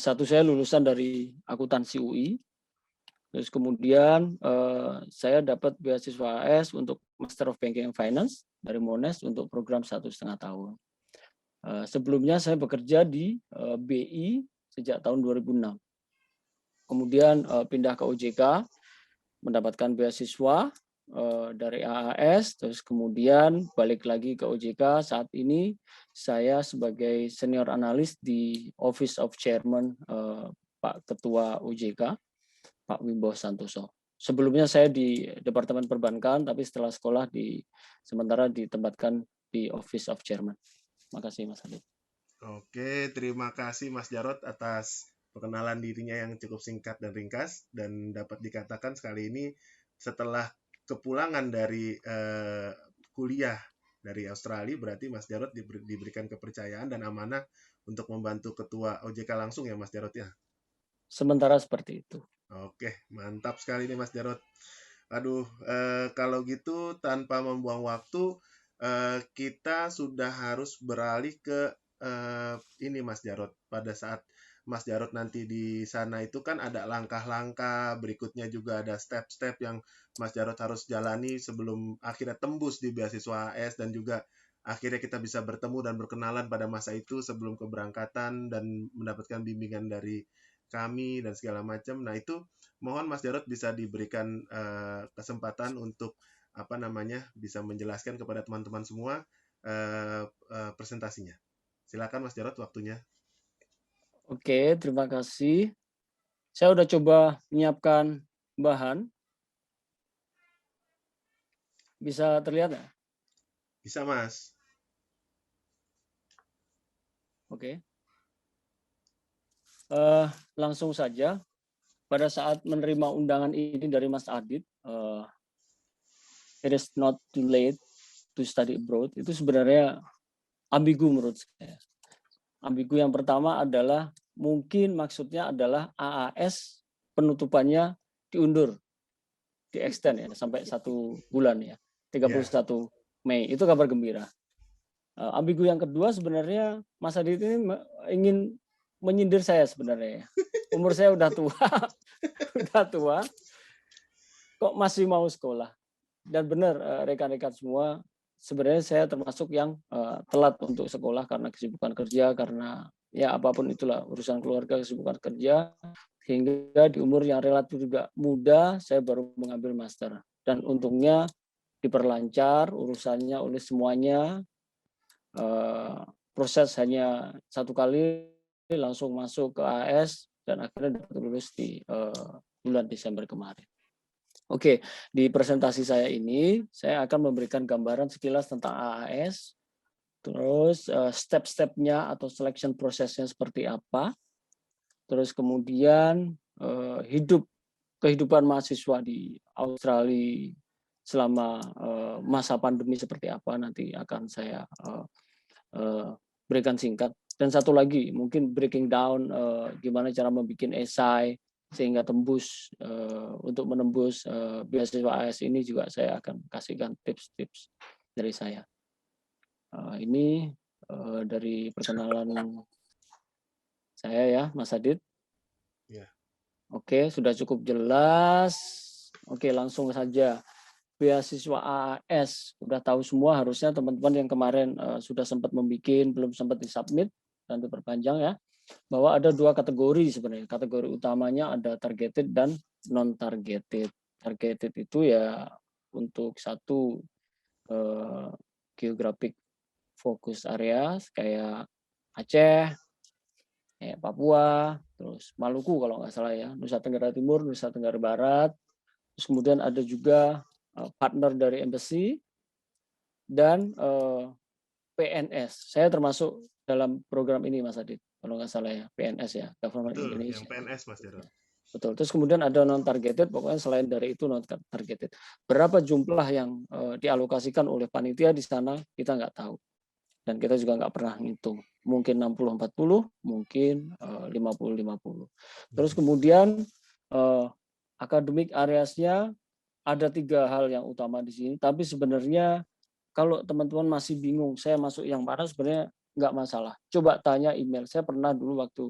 S1 saya lulusan dari akuntansi UI. Terus kemudian saya dapat beasiswa AS untuk Master of Banking and Finance dari Monash untuk program 1,5 tahun. Sebelumnya saya bekerja di BI sejak tahun 2006. Kemudian pindah ke OJK, mendapatkan beasiswa dari AAS, terus kemudian balik lagi ke OJK. Saat ini saya sebagai senior analis di Office of Chairman Pak Ketua OJK, Pak Wimbo Santoso. Sebelumnya saya di Departemen Perbankan, tapi setelah sekolah sementara ditempatkan di Office of Chairman. Terima kasih Mas Adit. Oke, terima kasih Mas Jarod atas perkenalan dirinya yang cukup singkat dan ringkas, dan dapat dikatakan sekali ini setelah kepulangan dari kuliah dari Australia, berarti Mas Jarod diberikan kepercayaan dan amanah untuk membantu Ketua OJK langsung ya Mas Jarod ya? Sementara seperti itu. Oke, mantap sekali nih Mas Jarod. Aduh, kalau gitu tanpa membuang waktu, kita sudah harus beralih ke ini Mas Jarod. Pada saat Mas Jarod nanti di sana itu kan ada langkah-langkah, berikutnya juga ada step-step yang Mas Jarod harus jalani sebelum akhirnya tembus di beasiswa AS, dan juga akhirnya kita bisa bertemu dan berkenalan pada masa itu sebelum keberangkatan dan mendapatkan bimbingan dari kami dan segala macam. Nah, itu mohon Mas Jarod bisa diberikan kesempatan untuk bisa menjelaskan kepada teman-teman semua presentasinya. Silakan Mas Jarod, waktunya. Oke, terima kasih. Saya udah coba menyiapkan bahan. Bisa terlihat nggak? Bisa Mas. Oke. Langsung saja. Pada saat menerima undangan ini dari Mas Adit, it is not too late to study abroad, itu sebenarnya ambigu menurut saya. Ambigu yang pertama adalah mungkin maksudnya adalah AAS penutupannya diundur, di extend ya sampai 1 bulan ya, 31 Mei. Itu kabar gembira. Ambigu yang kedua sebenarnya Mas Adit ini ingin menyindir saya sebenarnya. Umur saya udah tua, kok masih mau sekolah. Dan benar rekan-rekan semua, sebenarnya saya termasuk yang telat untuk sekolah karena kesibukan kerja, karena ya apapun itulah urusan keluarga, kesibukan kerja, sehingga di umur yang relatif juga muda saya baru mengambil master. Dan untungnya diperlancar urusannya oleh semuanya, proses hanya 1 kali langsung masuk ke AS dan akhirnya dapat lulus di bulan Desember kemarin. Oke, di presentasi saya ini saya akan memberikan gambaran sekilas tentang AAS, terus step-stepnya atau selection prosesnya seperti apa, terus kemudian kehidupan mahasiswa di Australia selama masa pandemi seperti apa nanti akan saya berikan singkat. Dan satu lagi mungkin breaking down gimana cara membuat esai sehingga tembus untuk menembus beasiswa AS ini juga saya akan kasihkan tips-tips dari saya. Ini dari perkenalan saya ya, Mas Adit. Ya. Oke, sudah cukup jelas. Oke, langsung saja. Beasiswa AAS udah tahu semua harusnya teman-teman yang kemarin sudah sempat membuat, belum sempat disubmit dan diperpanjang ya, bahwa ada 2 kategori sebenarnya. Kategori utamanya ada targeted dan non targeted. Targeted itu ya untuk satu geographic focus area kayak Aceh, kayak Papua, terus Maluku kalau nggak salah ya, Nusa Tenggara Timur, Nusa Tenggara Barat. Terus kemudian ada juga partner dari embassy dan PNS. Saya termasuk dalam program ini Mas Adit, kalau nggak salah ya, PNS ya, Government Betul, Indonesia. yang PNS Mas Jarod. Betul. Terus kemudian ada non targeted, pokoknya selain dari itu non targeted. Berapa jumlah yang dialokasikan oleh panitia di sana kita nggak tahu. Dan kita juga nggak pernah ngitung. Mungkin 60-40, mungkin 50-50. Terus kemudian academic areas-nya ada 3 hal yang utama di sini, tapi sebenarnya kalau teman-teman masih bingung saya masuk yang mana, sebenarnya nggak masalah. Coba tanya email. Saya pernah dulu waktu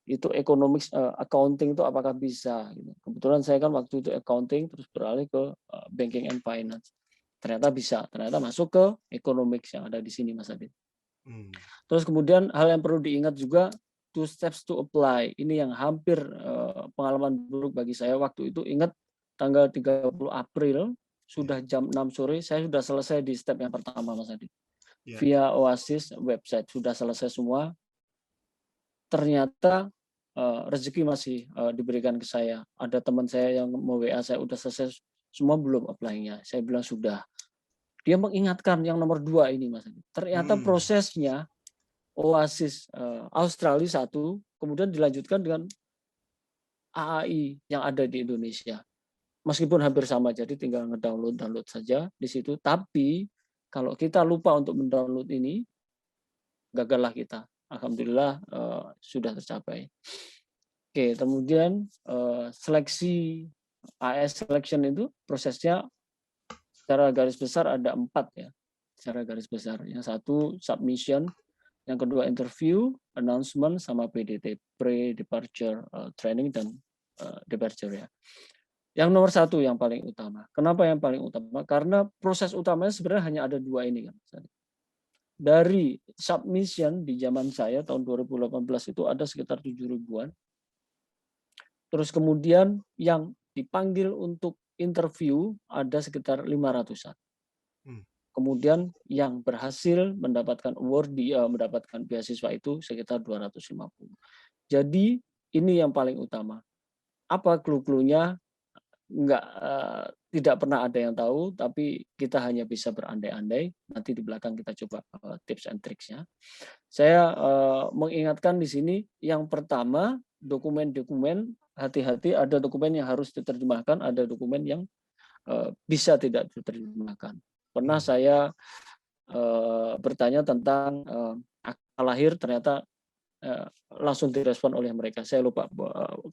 itu economics, accounting itu apakah bisa gitu. Kebetulan saya kan waktu itu accounting terus beralih ke banking and finance. Ternyata bisa, ternyata masuk ke economics yang ada di sini Mas Adit. Terus kemudian hal yang perlu diingat juga, 2 steps to apply. Ini yang hampir pengalaman buruk bagi saya waktu itu. Ingat tanggal 30 April sudah jam 6 sore saya sudah selesai di step yang pertama Mas Adit. Via Oasis website sudah selesai semua. Ternyata rezeki masih diberikan ke saya. Ada teman saya yang mau WA saya, udah selesai semua belum apply-nya. Saya bilang sudah. Dia mengingatkan yang nomor 2 ini Mas. Ternyata prosesnya Oasis Australia 1, kemudian dilanjutkan dengan AAI yang ada di Indonesia. Meskipun hampir sama, jadi tinggal download saja di situ. Tapi kalau kita lupa untuk mendownload ini, gagallah kita. Alhamdulillah sudah tercapai. Oke, kemudian seleksi AS selection itu prosesnya secara garis besar ada 4 ya. Secara garis besar. Yang satu submission, yang kedua interview, announcement, sama PDT, pre-departure training dan departure ya. Yang nomor 1 yang paling utama. Kenapa yang paling utama? Karena proses utamanya sebenarnya hanya ada 2 ini kan. Dari submission di zaman saya tahun 2018 itu ada sekitar 7.000-an. Terus kemudian yang dipanggil untuk interview ada sekitar 500-an. Kemudian yang berhasil mendapatkan award, mendapatkan beasiswa itu sekitar 250. Jadi ini yang paling utama. Apa clue-cluenya? Tidak pernah ada yang tahu, tapi kita hanya bisa berandai-andai. Nanti di belakang kita coba tips and tricksnya. Saya mengingatkan di sini yang pertama, dokumen-dokumen, hati-hati, ada dokumen yang harus diterjemahkan, ada dokumen yang bisa tidak diterjemahkan. Pernah saya bertanya tentang akta lahir, ternyata langsung direspon oleh mereka. Saya lupa,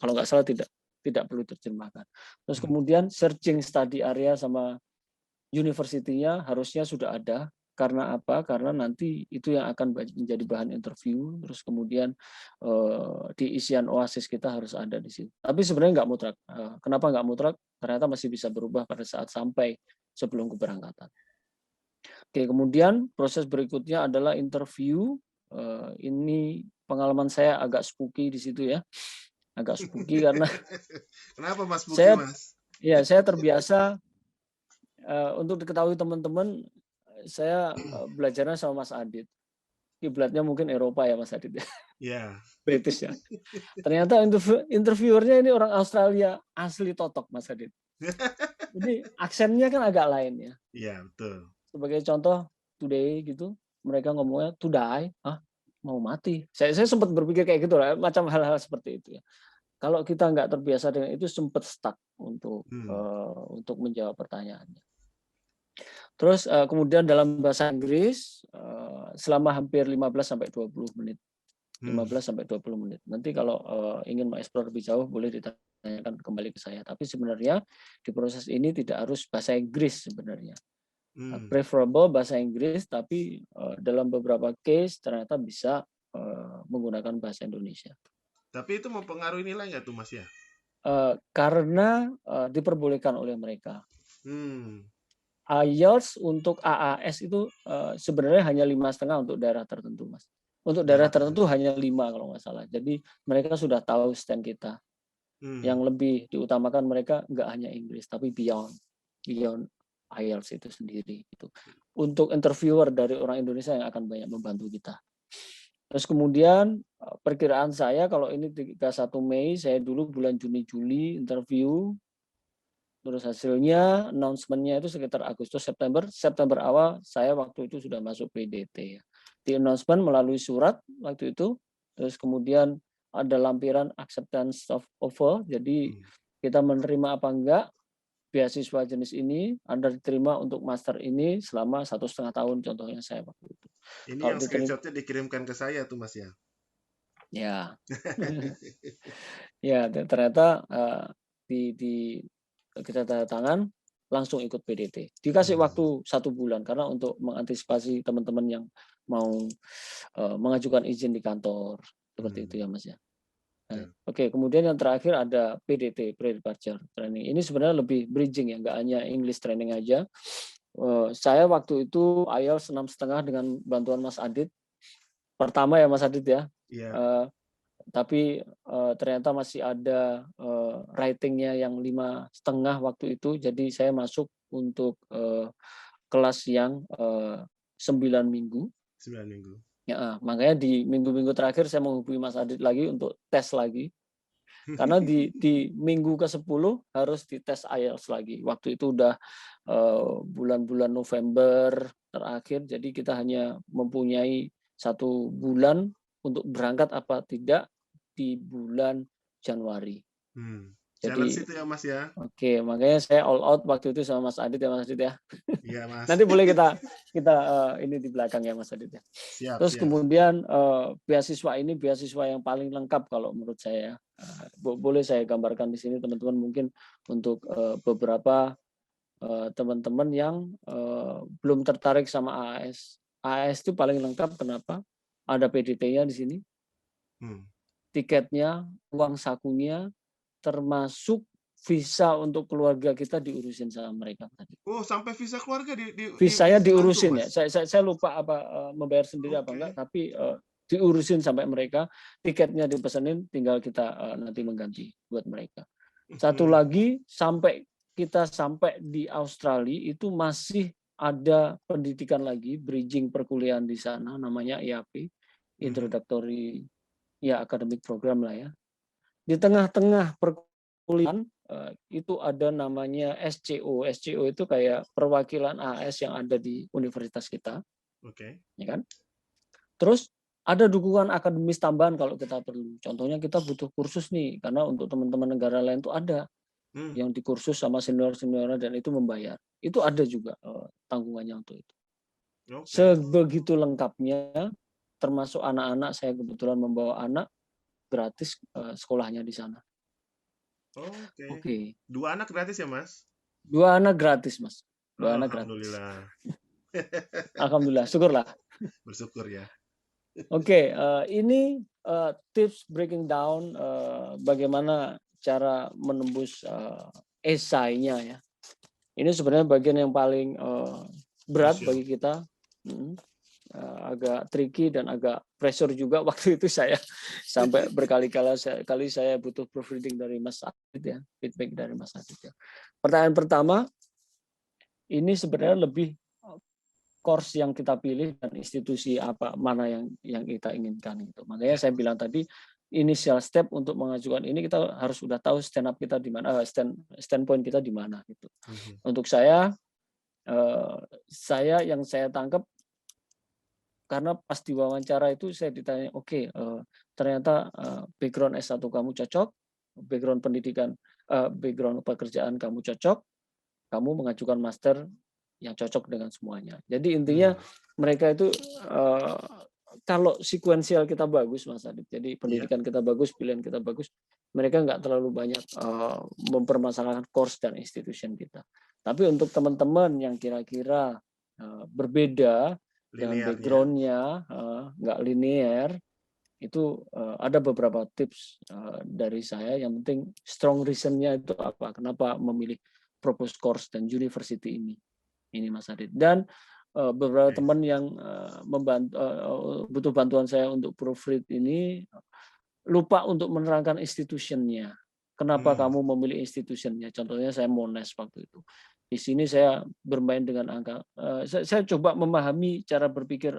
kalau nggak salah tidak perlu diterjemahkan. Terus kemudian searching study area sama university-nya harusnya sudah ada. Karena apa? Karena nanti itu yang akan menjadi bahan interview. Terus kemudian di isian Oasis kita harus ada di situ. Tapi sebenarnya nggak mutlak. Kenapa nggak mutlak? Ternyata masih bisa berubah pada saat sampai sebelum keberangkatan. Oke, kemudian proses berikutnya adalah interview. Ini pengalaman saya agak spooky di situ ya. Agak spooky karena kenapa Mas spooky, Mas? Ya, saya terbiasa untuk diketahui teman-teman, saya belajarnya sama Mas Adit. Kiblatnya mungkin Eropa ya Mas Adit. Iya. British ya. Ternyata interviewernya ini orang Australia asli totok Mas Adit. Jadi aksennya kan agak lain ya. Iya, betul. Sebagai contoh, today gitu, mereka ngomongnya to die, mau mati. Saya sempat berpikir kayak gitu lah, macam hal-hal seperti itu ya. Kalau kita nggak terbiasa dengan itu, sempat stuck untuk menjawab pertanyaannya. Terus kemudian dalam bahasa Inggris selama hampir 15 sampai 20 menit. 15 sampai 20 menit. Nanti kalau ingin mengeksplor lebih jauh boleh ditanyakan kembali ke saya. Tapi sebenarnya di proses ini tidak harus bahasa Inggris sebenarnya. Preferable bahasa Inggris, tapi dalam beberapa case ternyata bisa menggunakan bahasa Indonesia. Tapi itu mempengaruhi nilai nggak tuh Mas ya? Karena diperbolehkan oleh mereka. IELTS untuk AAS itu sebenarnya hanya 5,5 untuk daerah tertentu, Mas. Untuk daerah tertentu hanya 5 kalau nggak salah. Jadi mereka sudah tahu stand kita. Yang lebih diutamakan mereka nggak hanya Inggris, tapi beyond IELTS itu sendiri. Gitu. Untuk interviewer dari orang Indonesia yang akan banyak membantu kita. Terus kemudian perkiraan saya kalau ini 31 Mei, saya dulu bulan Juni-Juli interview. Terus hasilnya, announcement-nya itu sekitar Agustus, September awal saya waktu itu sudah masuk PDT. Di announcement melalui surat waktu itu, terus kemudian ada lampiran acceptance of offer, jadi kita menerima apa enggak beasiswa jenis ini, Anda diterima untuk master ini selama 1,5 tahun contohnya saya waktu itu. Ini kalau yang screenshot-nya dikirimkan ke saya tuh Mas ya? Ya. Ya, ternyata kita tanda tangan langsung ikut PDT. Dikasih waktu 1 bulan karena untuk mengantisipasi teman-teman yang mau mengajukan izin di kantor seperti itu ya Mas ya. betul. Oke, kemudian yang terakhir ada PDT, Pre-Departure Training. Ini sebenarnya lebih bridging ya, nggak hanya English training aja. Saya waktu itu IELTS 6,5 dengan bantuan Mas Adit. Pertama ya Mas Adit ya. Iya. Tapi ternyata masih ada writing-nya yang 5,5 waktu itu. Jadi saya masuk untuk kelas yang 9 minggu. 9 minggu. Ya, makanya di minggu-minggu terakhir saya menghubungi Mas Adit lagi untuk tes lagi. Karena di minggu ke-10 harus dites IELTS lagi. Waktu itu udah bulan-bulan November terakhir, jadi kita hanya mempunyai 1 bulan untuk berangkat apa tidak di bulan Januari. Challenge Jadi itu ya Mas ya. oke, makanya saya all out waktu itu sama Mas Adit ya Mas Adit ya. Iya Mas. Nanti boleh kita ini di belakang ya Mas Adit ya. Siap, Terus siap. kemudian beasiswa ini beasiswa yang paling lengkap kalau menurut saya. Boleh saya gambarkan di sini teman-teman mungkin untuk beberapa teman-teman yang belum tertarik sama AAS. AAS itu paling lengkap kenapa? Ada PDT-nya di sini, tiketnya, uang sakunya, termasuk visa untuk keluarga kita diurusin sama mereka tadi. Oh, sampai visa keluarga Visanya dibantu, diurusin ya. Mas? Saya lupa apa membayar sendiri apa enggak, tapi diurusin sampai mereka, tiketnya dipesenin, tinggal kita nanti mengganti buat mereka. Satu lagi kita sampai di Australia itu masih ada pendidikan lagi, bridging perkuliahan di sana, namanya IAP, Introductory ya Academic Program lah ya. Di tengah-tengah perkuliahan itu ada namanya SCO. SCO itu kayak perwakilan AS yang ada di universitas kita. Oke. Ya kan? Terus ada dukungan akademis tambahan kalau kita perlu. Contohnya kita butuh kursus nih, karena untuk teman-teman negara lain itu ada yang di kursus sama senior-seniornya dan itu membayar. Itu ada juga tanggungannya untuk itu. Sebegitu lengkapnya, termasuk anak-anak, saya kebetulan membawa anak gratis sekolahnya di sana. Oke. 2 anak gratis ya, Mas? 2 anak gratis, Mas. 2 anak gratis. Alhamdulillah. Alhamdulillah, syukurlah. Bersyukur ya. Oke, ini tips breaking down bagaimana cara menembus esainya ya. Ini sebenarnya bagian yang paling berat bagi kita. Agak tricky dan agak pressure juga waktu itu saya sampai berkali-kali saya butuh proofreading dari Mas Adit ya, feedback dari Mas Adit ya. Pertanyaan pertama, ini sebenarnya lebih course yang kita pilih dan institusi mana yang kita inginkan itu. Makanya saya bilang tadi initial step untuk mengajukan ini kita harus sudah tahu stand up kita di mana, standpoint kita di mana gitu. Untuk saya yang saya tangkap, karena pas diwawancara itu saya ditanya, oke, ternyata background S1 kamu cocok, background pendidikan, background pekerjaan kamu cocok, kamu mengajukan master yang cocok dengan semuanya. Jadi intinya mereka itu kalau sekuensial kita bagus, Mas Adit, jadi pendidikan kita bagus, pilihan kita bagus, mereka nggak terlalu banyak mempermasalahkan course dan institution kita. Tapi untuk teman-teman yang kira-kira berbeda dengan background-nya nggak linear, itu ada beberapa tips dari saya. Yang penting strong reason-nya itu apa, kenapa memilih propose course dan university ini Mas Adit. Dan beberapa teman yang butuh bantuan saya untuk proofread ini lupa untuk menerangkan institutionnya. Kenapa kamu memilih institutionnya? Contohnya saya Monash waktu itu. Di sini saya bermain dengan angka. Saya coba memahami cara berpikir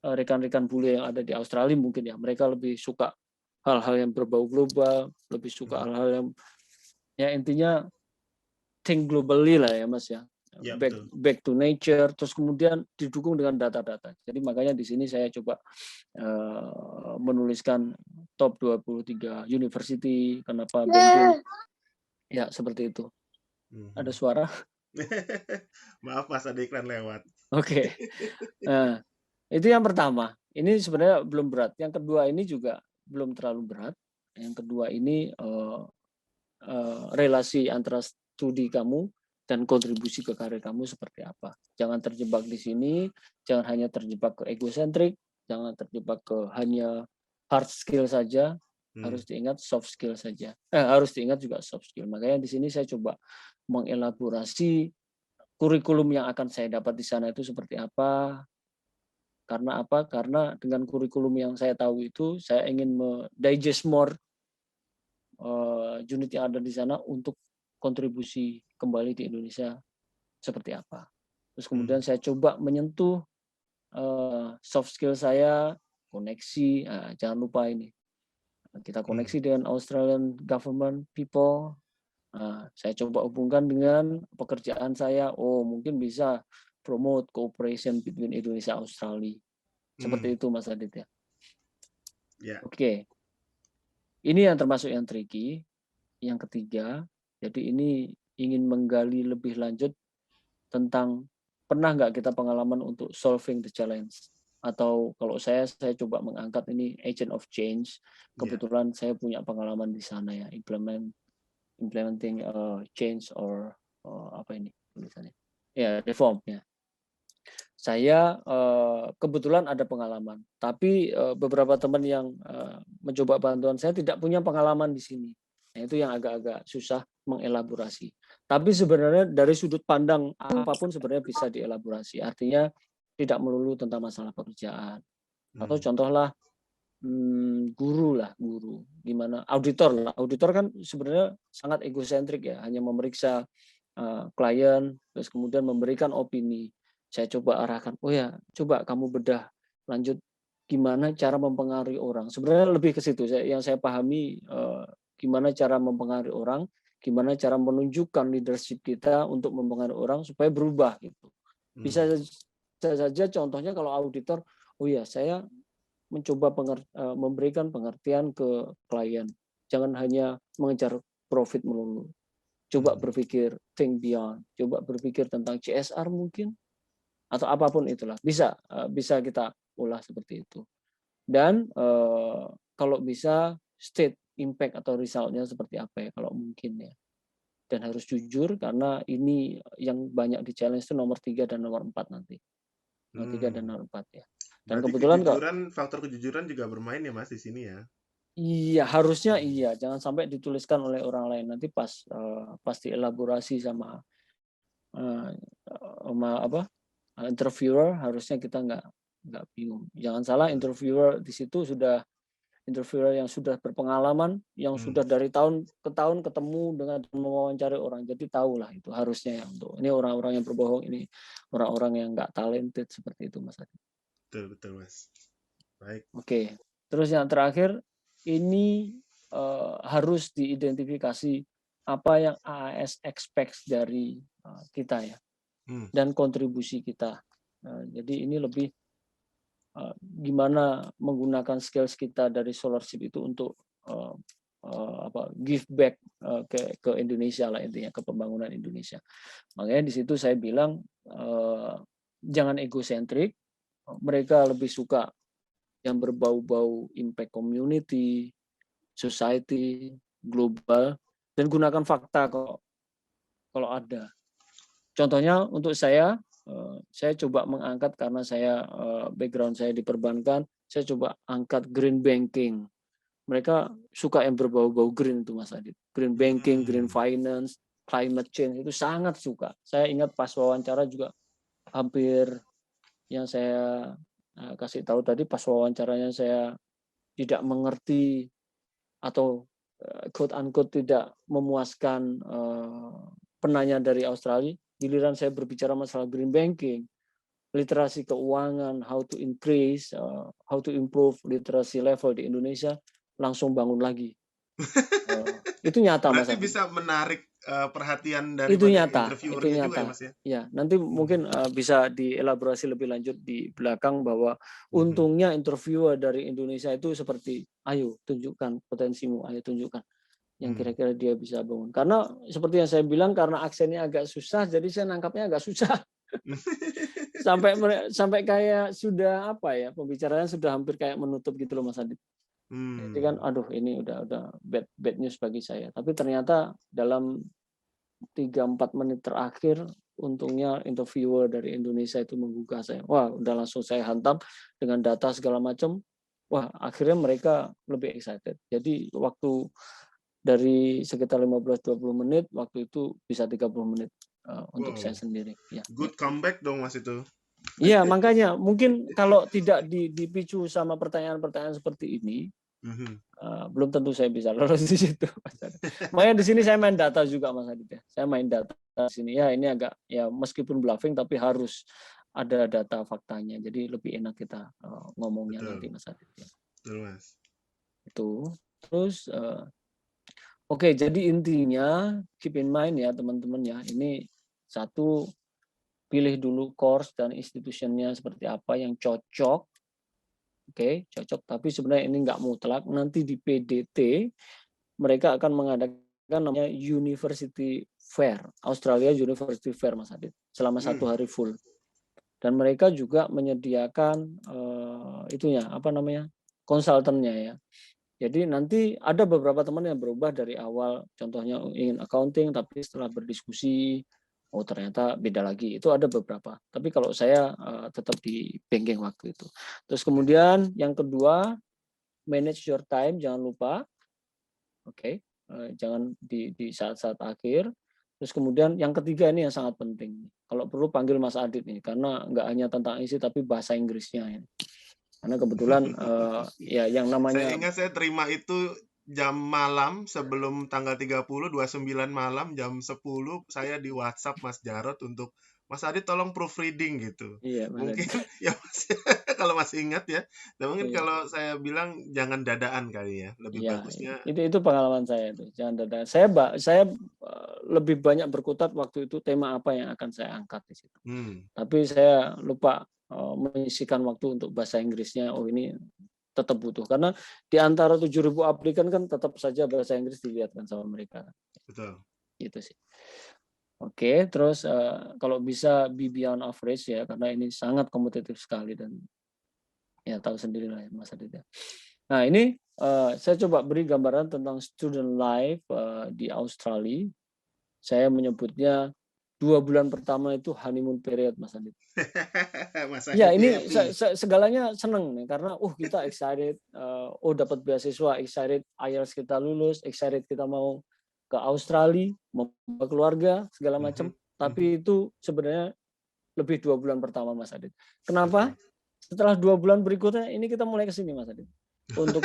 rekan-rekan bule yang ada di Australia mungkin ya. Mereka lebih suka hal-hal yang berbau global, lebih suka hal-hal yang ya intinya think globally lah ya Mas ya. Back to nature, terus kemudian didukung dengan data-data. Jadi makanya di sini saya coba menuliskan top 23 university, kenapa Benjol. Ya, seperti itu. Ada suara? Maaf Mas, ada iklan lewat. Oke. Nah, itu yang pertama. Ini sebenarnya belum berat. Yang kedua ini juga belum terlalu berat. Yang kedua ini relasi antara studi kamu dan kontribusi ke karir kamu seperti apa. Jangan terjebak di sini, jangan hanya terjebak ke egosentrik, jangan terjebak ke hanya hard skill saja, Harus diingat soft skill saja. Harus diingat juga soft skill. Makanya di sini saya coba mengelaborasi kurikulum yang akan saya dapat di sana itu seperti apa. Karena apa? Karena dengan kurikulum yang saya tahu itu, saya ingin digest more unit yang ada di sana untuk kontribusi kembali di Indonesia seperti apa. Terus kemudian saya coba menyentuh soft skill saya, koneksi. Jangan lupa ini. Kita koneksi dengan Australian government people. Saya coba hubungkan dengan pekerjaan saya. Oh, mungkin bisa promote cooperation between Indonesia and Australia. Seperti itu, Mas Adit ya. Oke. Ini yang termasuk yang tricky. Yang ketiga, jadi ini ingin menggali lebih lanjut tentang pernah nggak kita pengalaman untuk solving the challenge. Atau kalau saya coba mengangkat ini agent of change. Kebetulan saya punya pengalaman di sana ya, implementing change or apa ini tulisannya? Ya, reform ya. Saya kebetulan ada pengalaman, tapi beberapa teman yang mencoba bantuan saya tidak punya pengalaman di sini. Nah, itu yang agak-agak susah mengelaborasi. Tapi sebenarnya dari sudut pandang apapun sebenarnya bisa dielaborasi. Artinya tidak melulu tentang masalah pekerjaan. Atau contohlah guru. Gimana? Auditor lah. Auditor kan sebenarnya sangat egosentrik ya, hanya memeriksa klien, terus kemudian memberikan opini. Saya coba arahkan, oh ya, coba kamu bedah lanjut gimana cara mempengaruhi orang. Sebenarnya lebih ke situ. Yang saya pahami gimana cara mempengaruhi orang, gimana cara menunjukkan leadership kita untuk mempengaruhi orang supaya berubah gitu. Bisa saja contohnya kalau auditor, oh ya saya mencoba memberikan pengertian ke klien. Jangan hanya mengejar profit melulu. Coba berpikir think beyond, coba berpikir tentang CSR mungkin atau apapun itulah. Bisa kita ulah seperti itu. Dan kalau bisa state impact atau resultnya seperti apa ya kalau mungkin ya. Dan harus jujur karena ini yang banyak di challenge itu nomor 3 dan nomor 4 nanti. Nomor 3 dan nomor 4 ya. Dan berarti kebetulan faktor kejujuran juga bermain ya Mas di sini ya. Iya, harusnya iya. Jangan sampai dituliskan oleh orang lain. Nanti pas dielaborasi sama interviewer, harusnya kita nggak bingung. Jangan salah, interviewer di situ sudah interviewer yang sudah berpengalaman, yang sudah dari tahun ke tahun ketemu dengan mewawancari orang. Jadi tahulah itu harusnya ya untuk ini orang-orang yang berbohong, ini orang-orang yang nggak talented seperti itu, Mas Adi. Betul Mas. Baik. Oke. Terus yang terakhir, ini harus diidentifikasi apa yang AAS expects dari kita ya, dan kontribusi kita. Jadi ini lebih gimana menggunakan skills kita dari scholarship itu untuk give back ke Indonesia lah intinya, ke pembangunan Indonesia. Makanya di situ saya bilang jangan egosentrik. Mereka lebih suka yang berbau-bau impact community, society, global, dan gunakan fakta kalau ada. Contohnya untuk saya coba mengangkat karena saya background saya di perbankan, saya coba angkat green banking. Mereka suka yang berbau-bau green itu Mas Adit. Green banking, green finance, climate change itu sangat suka. Saya ingat pas wawancara juga hampir yang saya kasih tahu tadi pas wawancaranya saya tidak mengerti atau quote unquote tidak memuaskan penanya dari Australia. Giliran saya berbicara masalah green banking, literasi keuangan, how to increase, how to improve literasi level di Indonesia, langsung bangun lagi. Itu nyata Mas. Berarti bisa menarik perhatian dari interviewernya juga ya Mas ya? Ya, nanti mungkin bisa dielaborasi lebih lanjut di belakang bahwa untungnya interviewer dari Indonesia itu seperti, ayo tunjukkan potensimu, ayo tunjukkan yang kira-kira dia bisa bangun. Karena seperti yang saya bilang, karena aksennya agak susah, jadi saya nangkapnya agak susah. sampai kayak sudah apa ya, pembicaraan sudah hampir kayak menutup gitu loh Mas Adit. Jadi kan aduh ini udah bad news bagi saya. Tapi ternyata dalam 3-4 menit terakhir untungnya interviewer dari Indonesia itu menggugah saya. Wah, udah langsung saya hantam dengan data segala macam. wah akhirnya mereka lebih excited. Jadi waktu dari sekitar 15-20 menit, waktu itu bisa 30 menit untuk saya Wow, sendiri. Ya, ya. good comeback dong Mas itu. Iya, makanya mungkin kalau tidak dipicu sama pertanyaan-pertanyaan seperti ini, Mhm. belum tentu saya bisa lolos di situ, Mas Adit. Makanya di sini saya main data juga, Mas Adit ya. Saya main data di sini. Ya, ini agak ya meskipun bluffing tapi harus ada data faktanya. Jadi lebih enak kita ngomongnya nanti, Betul, Mas Adit ya. betul Mas. Itu. Terus oke, jadi intinya keep in mind ya teman-teman ya. Ini satu, pilih dulu course dan institutionnya seperti apa yang cocok. Oke, cocok. Tapi sebenarnya ini nggak mutlak. Nanti di PDT mereka akan mengadakan namanya University Fair, Australia University Fair, Mas Adit, selama 1 hari full. Dan mereka juga menyediakan itunya apa namanya konsultannya ya. Jadi nanti ada beberapa teman yang berubah dari awal, contohnya ingin accounting, tapi setelah berdiskusi, oh ternyata beda lagi. Itu ada beberapa. Tapi kalau saya tetap di banking waktu itu. Terus kemudian yang kedua, manage your time, jangan lupa. Oke, jangan di saat-saat akhir. Terus kemudian yang ketiga ini yang sangat penting. Kalau perlu panggil Mas Adit nih, karena nggak hanya tentang isi tapi bahasa Inggrisnya ini. Karena kebetulan ya yang Saya namanya ingat saya terima itu jam malam sebelum tanggal 30, 29 malam jam 10 saya di WhatsApp Mas Jarot untuk Mas Adit tolong proofreading gitu. iya Mas Mungkin Adit. ya Mas kalau masih ingat ya. Dan mungkin Iya. kalau saya bilang jangan dadaan kali ya. Lebih Iya, bagusnya itu pengalaman saya itu. Jangan dadakan. Saya lebih banyak berkutat waktu itu tema apa yang akan saya angkat di situ. hmm, Tapi saya lupa menyisihkan waktu untuk bahasa Inggrisnya. Oh ini tetap butuh karena di antara 7.000 aplikan kan tetap saja bahasa Inggris dilihatkan sama mereka. betul. Gitu sih. Oke, terus kalau bisa be beyond average ya karena ini sangat kompetitif sekali dan ya tahu sendiri lah ya Mas Adit ya. Nah ini saya coba beri gambaran tentang student life di Australia. Saya menyebutnya 2 bulan pertama itu honeymoon period, Mas Adit. Mas Ya Adit ini happy. segalanya seneng nih karena kita excited, oh dapat beasiswa, excited IELTS kita lulus, excited kita mau ke Australia, mau ke keluarga segala macam. Mhm, mhm, Tapi itu sebenarnya lebih 2 bulan pertama, Mas Adit. Kenapa? betul. Setelah 2 bulan berikutnya ini kita mulai ke sini, Mas Adit. Untuk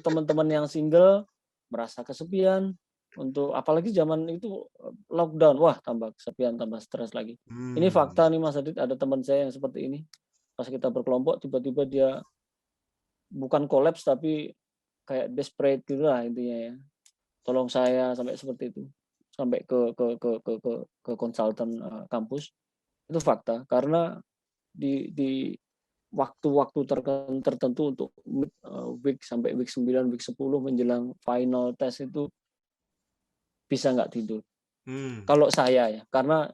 teman-teman yang single merasa kesepian, untuk apalagi zaman itu lockdown, wah tambah kesepian, tambah stres lagi. Ini Hmm, fakta nih Mas Adit, ada teman saya yang seperti ini. Pas kita berkelompok tiba-tiba dia bukan kolaps tapi kayak desperate gitu lah intinya ya. Tolong saya sampai seperti itu. Sampai ke konsultan kampus. Itu fakta karena di waktu-waktu tertentu untuk week sampai week 9, week 10 menjelang final test itu bisa nggak tidur. hmm, Kalau saya ya, karena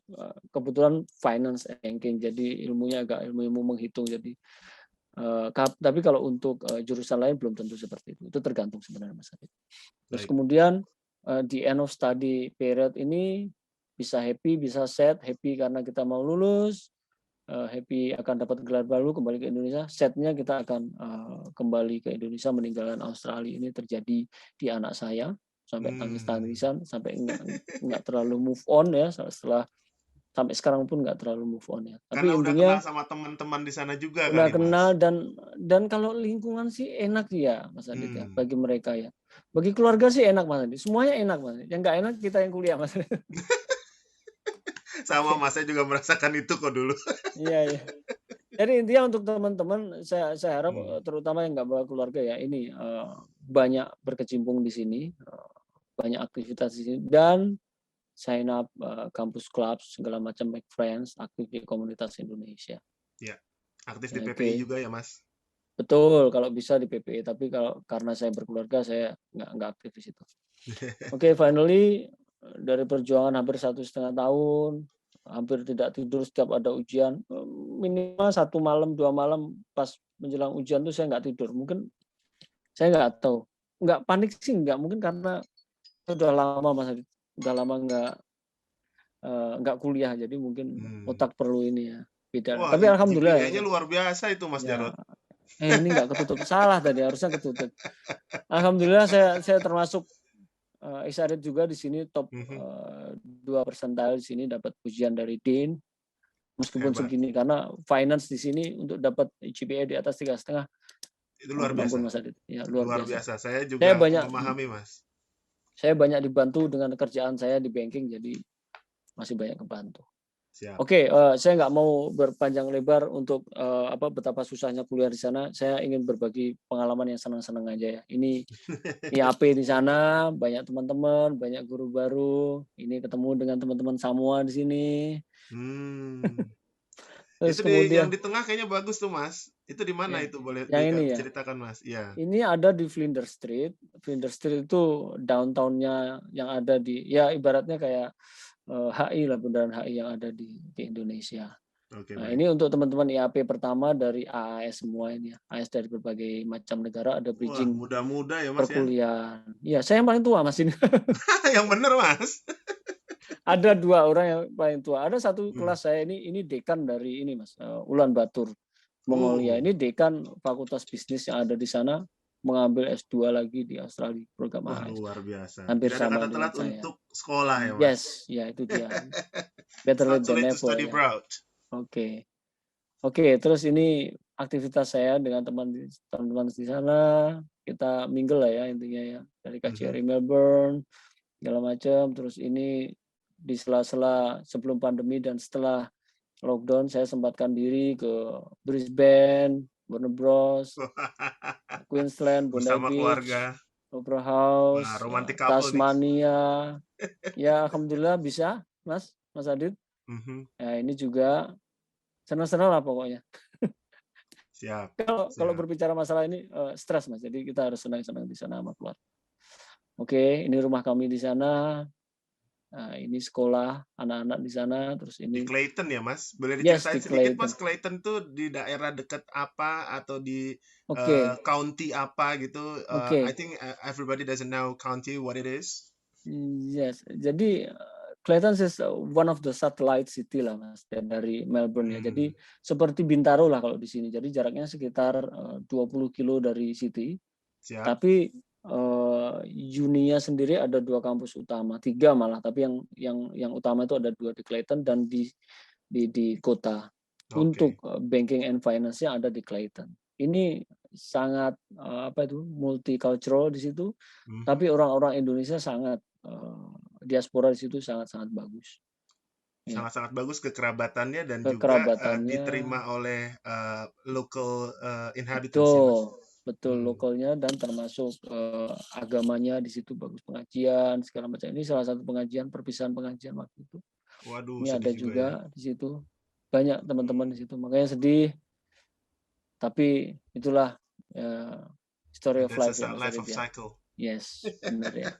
kebetulan finance banking, jadi ilmunya agak ilmu menghitung. Jadi, tapi kalau untuk jurusan lain belum tentu seperti itu. Itu tergantung sebenarnya Mas Adit. Terus baik. kemudian di end of study period ini bisa happy, bisa sad. Happy karena kita mau lulus, happy akan dapat gelar baru kembali ke Indonesia. Setnya kita akan kembali ke Indonesia meninggalkan Australia. Ini terjadi di anak saya sampai Hmm. tangis-tangisan sampai nggak terlalu move on ya setelah sampai sekarang pun nggak terlalu move on ya. Karena Tapi udah kenal intinya sama teman-teman di sana juga udah kali, Mas? kenal dan kalau lingkungan sih enak sih ya Mas Adit ya Hmm. bagi mereka ya. Bagi keluarga sih enak Mas Adit. Semuanya enak Mas Adit. Yang nggak enak kita yang kuliah Mas Adit. Sama Oke. Mas, saya juga merasakan itu kok dulu. Iya iya. Jadi intinya untuk teman-teman, saya harap Hmm. terutama yang nggak bawa keluarga ya, ini banyak berkecimpung di sini, banyak aktivitas di sini, dan sign up kampus club segala macam, make friends, aktif di komunitas Indonesia. Ya, aktif di PPI Oke, juga ya, Mas? betul kalau bisa di PPI, tapi kalau karena saya berkeluarga saya nggak aktif di situ. Oke, finally dari perjuangan hampir 1,5 tahun, hampir tidak tidur setiap ada ujian, minimal 1 malam, 2 malam pas menjelang ujian tuh saya nggak tidur. Mungkin saya nggak tahu, nggak panik sih nggak, mungkin karena udah lama Mas Adit, udah lama nggak kuliah, jadi mungkin Hmm. otak perlu ini ya, beda. Wah, Tapi alhamdulillah GPA-nya luar biasa itu, Mas ya Jarot. ini nggak ketutup, salah tadi, harusnya ketutup. Alhamdulillah saya termasuk excited juga di sini, top Mhm. 2 persentil di sini, dapat pujian dari Dean. Meskipun Hebat. segini, karena finance di sini untuk dapat GPA di atas 3,5, Itu luar ampun biasa. Mas Adit, ya luar Luar biasa. biasa. Saya Saya juga banyak memahami, Mas. saya banyak dibantu dengan kerjaan saya di banking, jadi masih banyak kebantu. Siap. Oke, saya nggak mau berpanjang lebar untuk betapa susahnya kuliah di sana. Saya ingin berbagi pengalaman yang senang-senang aja ya. Ini IAP di sana, banyak teman-teman, banyak guru baru. Ini ketemu dengan teman-teman Samoa di sini. Hmm. Terus Itu yang kemudian di tengah kayaknya bagus tuh, Mas. Itu di mana ya, itu, boleh yang ini ya. diceritakan, Mas? Iya. Ini ada di Flinders Street. Flinders Street itu downtown-nya yang ada di, ya ibaratnya kayak HI lah, bundaran HI yang ada di Indonesia. Oke, Nah, baik. ini untuk teman-teman IAP pertama dari AAS semua ini ya. AAS dari berbagai macam negara, ada Wah, bridging muda-muda ya, Mas ya. perkuliahan. Iya, saya yang paling tua Mas ini. Yang bener, Mas. Ada 2 orang yang paling tua. Ada satu Hmm. kelas saya ini dekan dari ini Mas, Ulan Batur, Mongolia. Oh. Ini dekan fakultas bisnis yang ada di sana, mengambil S2 lagi di Australia, program Wah, AAS. luar biasa. Hampir Tidak ada sama kata dengan telat saya. untuk sekolah ya, Mas. Yes, ya itu dia. It's Better not late too than late to never study ya. abroad. Oke. Oke, terus ini aktivitas saya dengan teman-teman di sana, kita mingle lah ya intinya ya, dari Mhm. KJRI Melbourne, segala macam. Terus ini di sela-sela sebelum pandemi dan setelah lockdown, saya sempatkan diri ke Brisbane, Warner Bros, Queensland, Bondi Bersama Beach, keluarga. Opera Wah, House, romantic couple nih. Tasmania. Ya, alhamdulillah bisa, Mas Adit. Mhm. Ya, ini juga senang-senang lah pokoknya. Siap, Kalau siap. berbicara masalah ini stres Mas, jadi kita harus senang-senang di sana sama keluarga. Oke, ini rumah kami di sana. Nah, ini sekolah anak-anak di sana. Terus Di ini Clayton ya, Mas? Boleh yes diceritain di sedikit, Mas, Clayton. Clayton tuh di daerah dekat apa atau di Oke, county apa gitu? I oke. think everybody doesn't know county what it is. Yes. Jadi Clayton is one of the satellite city lah Mas dari Melbourne ya. Hmm, Jadi seperti Bintaro lah kalau di sini. Jadi jaraknya sekitar 20 kilo dari city. siap. Tapi Unia sendiri ada 2 kampus utama, 3 malah. Tapi yang utama itu ada 2 di Clayton dan di kota. Oke. Untuk banking and finance-nya ada di Clayton. Ini sangat multicultural di situ. Mhm. Tapi orang-orang Indonesia sangat diaspora di situ sangat-sangat bagus. Ya, Sangat-sangat bagus kekerabatannya dan juga kekerabatannya diterima oleh local inhabitants ya, Mas. betul, betul Hmm. lokalnya dan termasuk agamanya di situ bagus, pengajian segala macam. Ini salah satu pengajian, perpisahan pengajian waktu itu. Waduh, Ini ada sedih juga ya. juga di situ. Banyak teman-teman di situ. Makanya sedih, tapi itulah story of That's life a ya Mas life Adit of ya. cycle. Yes, benar ya.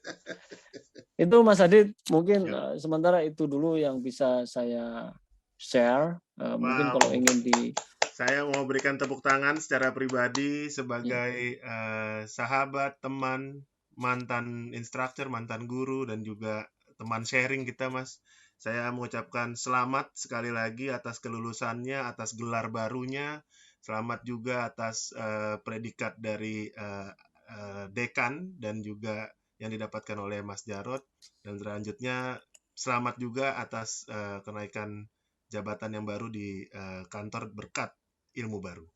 Itu Mas Adit, mungkin Siap. sementara itu dulu yang bisa saya share. Mungkin kalau Wow. ingin di Saya mau berikan tepuk tangan secara pribadi ya, sebagai sahabat, teman, mantan instruktur, mantan guru, dan juga teman sharing kita, Mas. Saya mengucapkan selamat sekali lagi atas kelulusannya, atas gelar barunya. Selamat juga atas predikat dari dekan dan juga yang didapatkan oleh Mas Jarot. Dan selanjutnya selamat juga atas kenaikan jabatan yang baru di kantor berkat ilmu baru.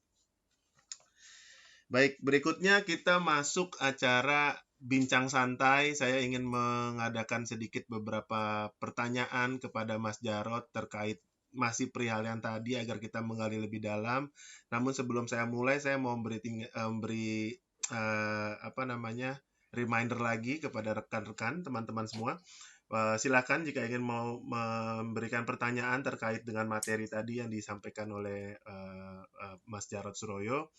Baik, berikutnya kita masuk acara bincang santai. Saya ingin mengadakan sedikit beberapa pertanyaan kepada Mas Jarot terkait masih perihal yang tadi agar kita menggali lebih dalam. Namun sebelum saya mulai, saya mau memberi reminder lagi kepada rekan-rekan, teman-teman semua. Silakan jika ingin mau memberikan pertanyaan terkait dengan materi tadi yang disampaikan oleh Mas Jarod Suroyo,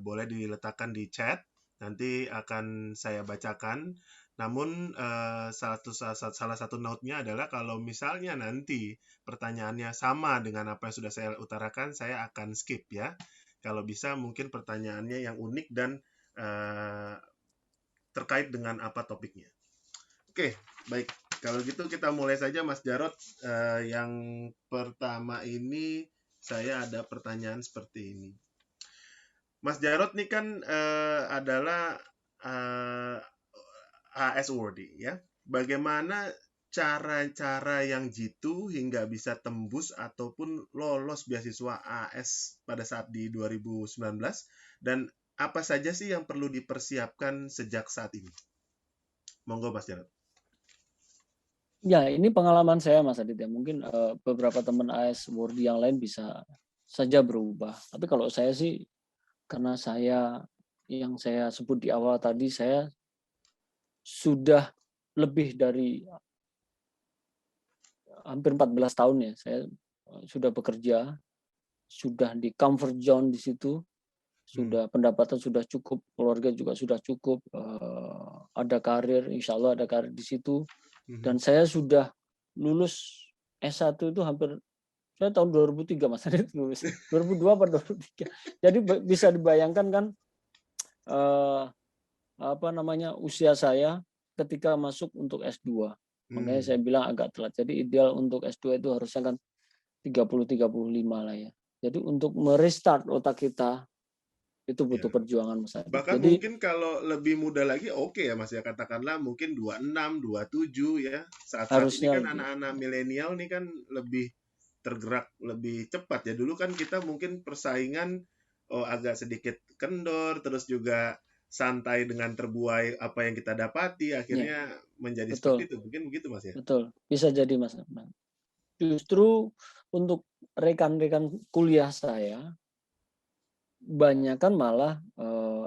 boleh diletakkan di chat, nanti akan saya bacakan. Namun salah satu note-nya adalah kalau misalnya nanti pertanyaannya sama dengan apa yang sudah saya utarakan, saya akan skip ya. Kalau bisa mungkin pertanyaannya yang unik dan terkait dengan apa topiknya. Oke, baik. Kalau gitu kita mulai saja Mas Jarot. Yang pertama ini saya ada pertanyaan seperti ini. Mas Jarot nih kan adalah eh, AS Wordy ya. Bagaimana cara-cara yang jitu hingga bisa tembus ataupun lolos beasiswa AS pada saat di 2019 dan apa saja sih yang perlu dipersiapkan sejak saat ini? Monggo Mas Jarot. Ya, ini pengalaman saya Mas Adit ya. Mungkin beberapa teman AS Wordy yang lain bisa saja berubah. Tapi kalau saya sih, karena yang saya sebut di awal tadi, saya sudah lebih dari hampir 14 tahun ya. Saya sudah bekerja, sudah di comfort zone di situ, sudah pendapatan sudah cukup, keluarga juga sudah cukup, ada karir, insya Allah ada karir di situ. Dan saya sudah lulus S1 itu hampir, saya tahun 2003 Mas Adit lulus. 2002 atau 2003. Jadi bisa dibayangkan kan usia saya ketika masuk untuk S2. Makanya saya bilang agak telat. Jadi ideal untuk S2 itu harusnya kan 30-35 lah ya. Jadi untuk merestart otak kita itu butuh Ya. perjuangan Mas Adit. Bahkan Jadi mungkin kalau lebih muda lagi oke ya Mas ya, katakanlah mungkin 26, 27 ya. Saat-saat ini harusnya kan lebih. anak-anak milenial nih kan lebih tergerak lebih cepat ya. Dulu kan kita mungkin persaingan agak sedikit kendor, terus juga santai dengan terbuai apa yang kita dapati, Ya, akhirnya menjadi seperti betul, itu. Mungkin begitu Mas ya. betul. Bisa jadi Mas. Justru untuk rekan-rekan kuliah saya, banyakan malah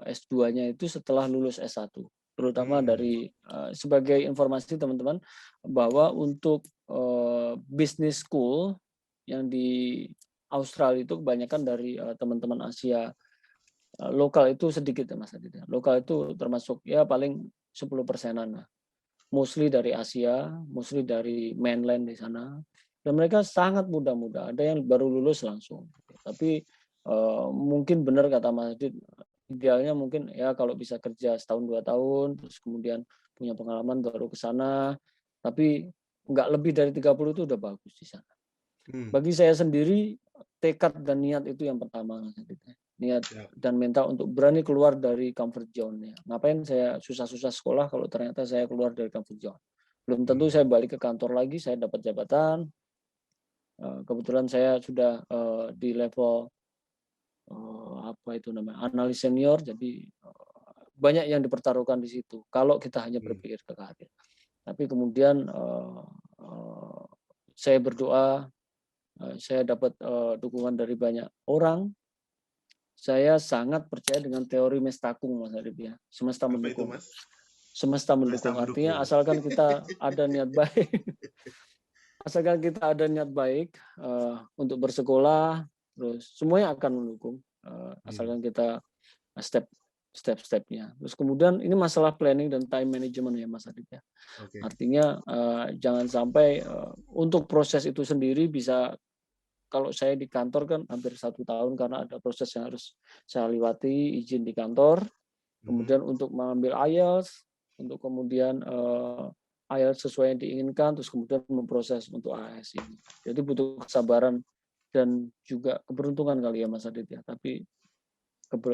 S2-nya itu setelah lulus S1. Terutama dari sebagai informasi teman-teman bahwa untuk business school yang di Australia itu kebanyakan dari teman-teman Asia. Lokal itu sedikit ya Mas Adit. Lokal itu termasuk ya paling 10%-an lah. Mostly dari Asia, mostly dari mainland di sana. Dan mereka sangat muda-muda. Ada yang baru lulus langsung. Tapi mungkin benar kata Mas Adit, idealnya mungkin ya kalau bisa kerja setahun 2 tahun, terus kemudian punya pengalaman baru ke sana. Tapi nggak lebih dari 30 itu udah bagus di sana. Bagi saya sendiri, tekad dan niat itu yang pertama. Niat Ya. dan mental untuk berani keluar dari comfort zone. Ngapain saya susah-susah sekolah kalau ternyata saya keluar dari comfort zone. Belum tentu saya balik ke kantor lagi, saya dapat jabatan. Kebetulan saya sudah di level analis senior, jadi banyak yang dipertaruhkan di situ. Kalau kita hanya berpikir ke karir. Tapi kemudian saya berdoa, saya dapat dukungan dari banyak orang. Saya sangat percaya dengan teori Mestakung, Mas Arif ya. Semesta Apa itu mendukung. Mas? Semesta Semesta mendukung. Artinya mendukung. asalkan kita ada niat baik, asalkan kita ada niat baik untuk bersekolah, terus semuanya akan mendukung. Asalkan kita step-stepnya. Terus kemudian ini masalah planning dan time management ya Mas Arif ya. Oke. Artinya jangan sampai untuk proses itu sendiri bisa. Kalau saya di kantor kan hampir 1 tahun karena ada proses yang harus saya lewati, izin di kantor, kemudian untuk mengambil IELTS, untuk kemudian IELTS sesuai yang diinginkan, terus kemudian memproses untuk AS ini. Jadi butuh kesabaran dan juga keberuntungan kali ya Mas Adit ya. Tapi